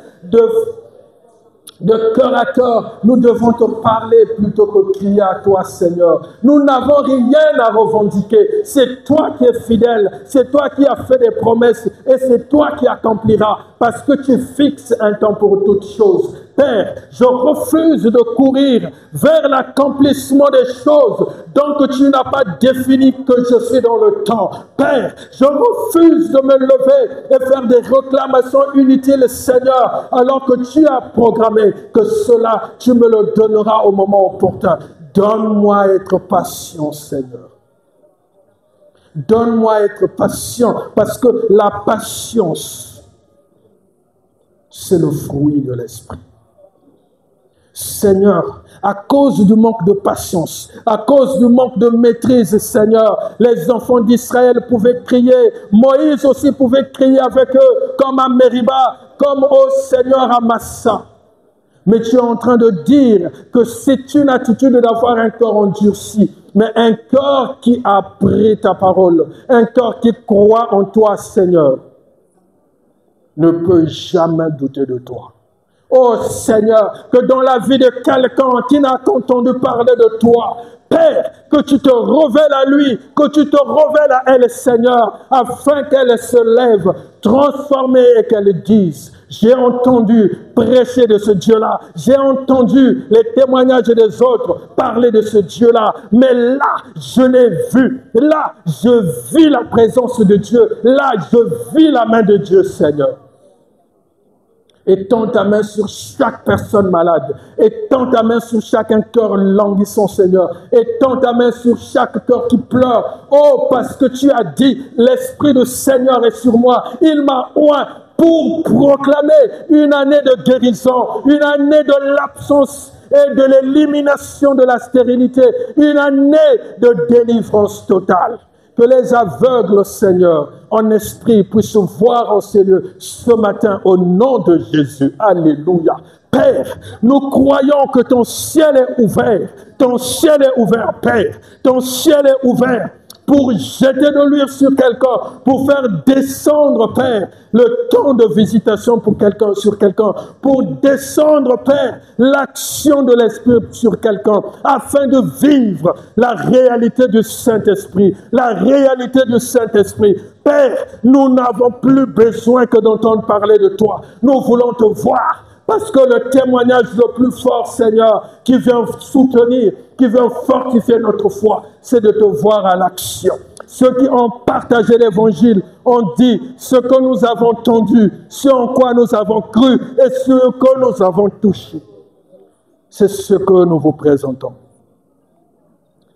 de cœur à cœur. Nous devons te parler plutôt que crier à toi, Seigneur. Nous n'avons rien à revendiquer. C'est toi qui es fidèle. C'est toi qui as fait des promesses et c'est toi qui accompliras parce que tu fixes un temps pour toutes choses. Père, je refuse de courir vers l'accomplissement des choses donc tu n'as pas défini que je suis dans le temps. Père, je refuse de me lever et faire des réclamations inutiles, Seigneur, alors que tu as programmé que cela, tu me le donneras au moment opportun. Donne-moi à être patient, Seigneur. Donne-moi à être patient, parce que la patience, c'est le fruit de l'esprit. Seigneur, à cause du manque de patience, à cause du manque de maîtrise, Seigneur, les enfants d'Israël pouvaient crier, Moïse aussi pouvait crier avec eux, comme à Mériba, comme au Seigneur à Massa. Mais tu es en train de dire que c'est une attitude d'avoir un cœur endurci, mais un cœur qui a pris ta parole, un cœur qui croit en toi, Seigneur, ne peut jamais douter de toi. Oh Seigneur, que dans la vie de quelqu'un qui n'a qu'entendu parler de toi, Père, que tu te révèles à lui, que tu te révèles à elle, Seigneur, afin qu'elle se lève, transformée et qu'elle dise, j'ai entendu prêcher de ce Dieu-là, j'ai entendu les témoignages des autres parler de ce Dieu-là, mais là, je l'ai vu, là, je vis la présence de Dieu, là, je vis la main de Dieu, Seigneur. Étends ta main sur chaque personne malade. Étends ta main sur chacun cœur languissant, Seigneur. Étends ta main sur chaque cœur qui pleure. Oh, parce que tu as dit, l'Esprit du Seigneur est sur moi. Il m'a oint pour proclamer une année de guérison, une année de l'absence et de l'élimination de la stérilité, une année de délivrance totale. Que les aveugles, Seigneur, en esprit, puissent voir en ces lieux ce matin au nom de Jésus. Alléluia. Père, nous croyons que ton ciel est ouvert. Ton ciel est ouvert, Père. Ton ciel est ouvert pour jeter de l'huile sur quelqu'un, pour faire descendre, Père, le temps de visitation pour quelqu'un, sur quelqu'un, pour descendre, Père, l'action de l'Esprit sur quelqu'un, afin de vivre la réalité du Saint-Esprit, la réalité du Saint-Esprit. Père, nous n'avons plus besoin que d'entendre parler de toi. Nous voulons te voir. Parce que le témoignage le plus fort, Seigneur, qui vient soutenir, qui vient fortifier notre foi, c'est de te voir à l'action. Ceux qui ont partagé l'évangile ont dit ce que nous avons entendu, ce en quoi nous avons cru et ce que nous avons touché. C'est ce que nous vous présentons.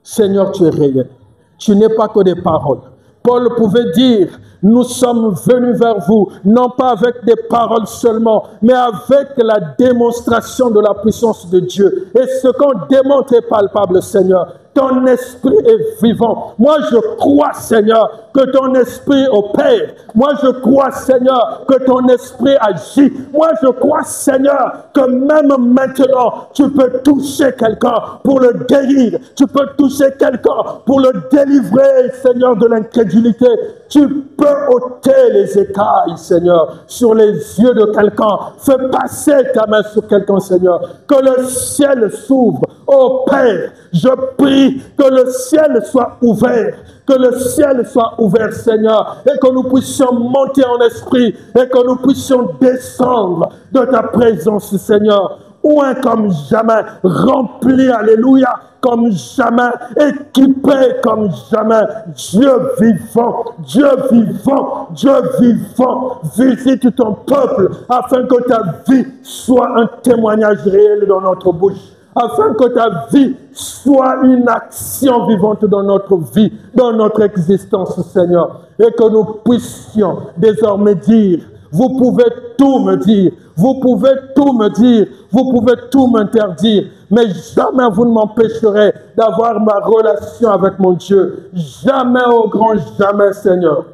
Seigneur, tu es réel. Tu n'es pas que des paroles. Paul pouvait dire, nous sommes venus vers vous, non pas avec des paroles seulement, mais avec la démonstration de la puissance de Dieu. Et ce qu'on démontre est palpable, Seigneur. Ton esprit est vivant. Moi, je crois, Seigneur, que ton esprit opère. Moi, je crois, Seigneur, que ton esprit agit. Moi, je crois, Seigneur, que même maintenant, tu peux toucher quelqu'un pour le guérir. Tu peux toucher quelqu'un pour le délivrer, Seigneur, de l'incrédulité. Tu peux ôter les écailles, Seigneur, sur les yeux de quelqu'un. Fais passer ta main sur quelqu'un, Seigneur. Que le ciel s'ouvre. Oh Père, je prie que le ciel soit ouvert. Que le ciel soit ouvert, Seigneur, et que nous puissions monter en esprit, et que nous puissions descendre de ta présence, Seigneur. Oint comme jamais, rempli, alléluia, comme jamais, équipé comme jamais. Dieu vivant, Dieu vivant, Dieu vivant, visite ton peuple afin que ta vie soit un témoignage réel dans notre bouche. Afin que ta vie soit une action vivante dans notre vie, dans notre existence, Seigneur. Et que nous puissions désormais dire, vous pouvez tout me dire, vous pouvez tout me dire, vous pouvez tout m'interdire, mais jamais vous ne m'empêcherez d'avoir ma relation avec mon Dieu. Jamais, au grand jamais, Seigneur,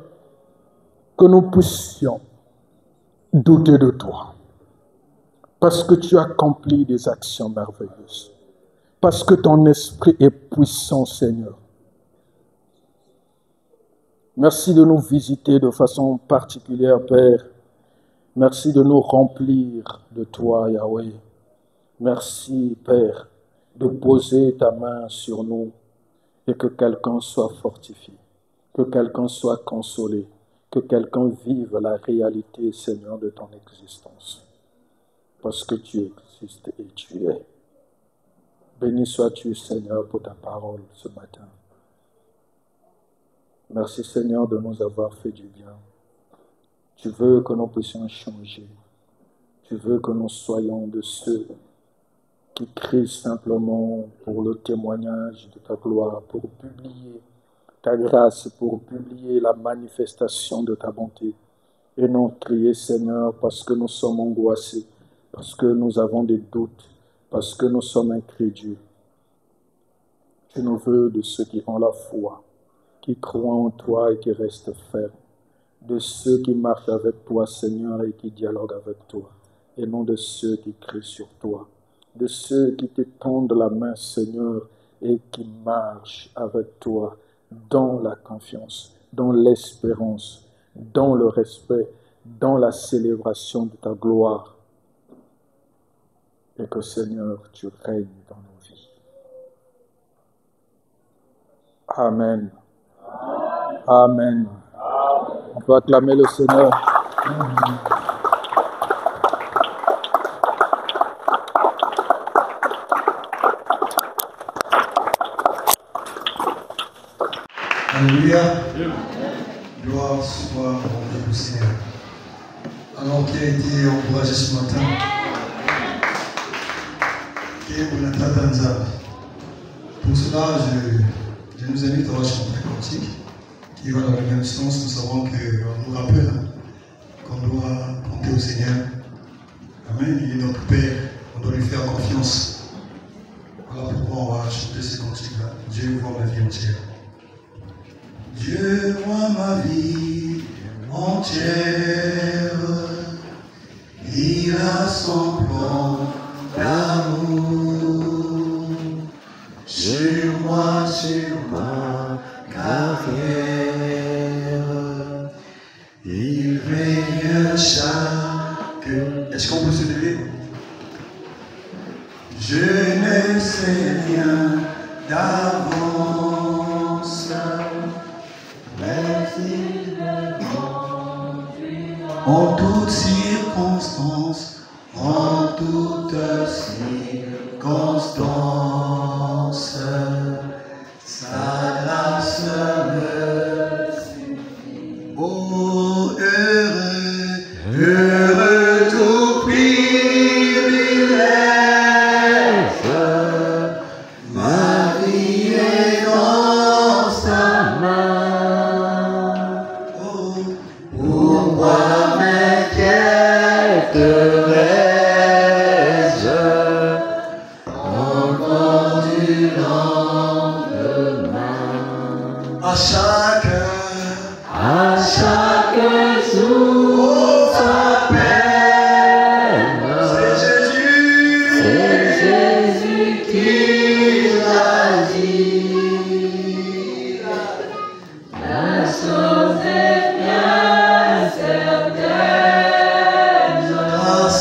que nous puissions douter de toi. Parce que tu accomplis des actions merveilleuses. Parce que ton esprit est puissant, Seigneur. Merci de nous visiter de façon particulière, Père. Merci de nous remplir de toi, Yahweh. Merci, Père, de poser ta main sur nous et que quelqu'un soit fortifié, que quelqu'un soit consolé, que quelqu'un vive la réalité, Seigneur, de ton existence. Parce que tu existes et tu es. Béni sois-tu, Seigneur, pour ta parole ce matin. Merci, Seigneur, de nous avoir fait du bien. Tu veux que nous puissions changer. Tu veux que nous soyons de ceux qui crient simplement pour le témoignage de ta gloire, pour publier ta grâce, pour publier la manifestation de ta bonté. Et non crier, Seigneur, parce que nous sommes angoissés, parce que nous avons des doutes, parce que nous sommes incrédules. Tu nous veux de ceux qui ont la foi, qui croient en toi et qui restent fermes, de ceux qui marchent avec toi, Seigneur, et qui dialoguent avec toi, et non de ceux qui crient sur toi, de ceux qui te tendent la main, Seigneur, et qui marchent avec toi dans la confiance, dans l'espérance, dans le respect, dans la célébration de ta gloire. Et que, Seigneur, tu règnes dans nos vies. Amen. Amen. On peut acclamer le Seigneur. Alléluia. Gloire soit rendue au Seigneur. Alors qui a été encouragé ce matin, pour cela, je nous invite à chanter un cantique qui va dans le même sens. Nous savons qu'on nous rappelle qu'on doit compter au Seigneur. Amen. Il est notre Père. On doit lui faire confiance. Voilà pourquoi on va chanter ces cantiques-là. Dieu voit ma vie entière. Dieu voit ma vie entière. Il a son plan d'amour sur ma carrière. Il veille chaque... Est-ce qu'on peut se lever? Je ne sais rien d'avance, mais il me conduit en toutes circonstances, en toutes circonstances. Sa grâce me suffit. Oh, heureux, heureux tout privilège. Ma vie est dans sa main. Oh, pourquoi m'inquiéterais-je encore du lendemain? À chaque jour, sa peine. C'est Jésus qui agit. La chose est bien certaine. Grâce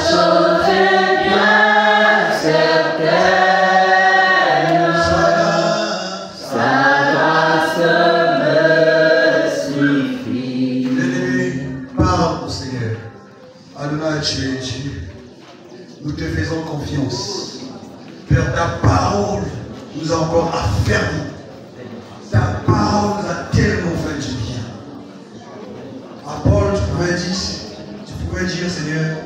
chose est bien certaine, sa grâce me suffit. Bien-aimé, parle au Seigneur. Adonai, tu es Dieu. Nous te faisons confiance. Père, ta parole nous a encore affermis. Ta parole nous a tellement fait du bien. À Paul, tu pouvais dire, Seigneur,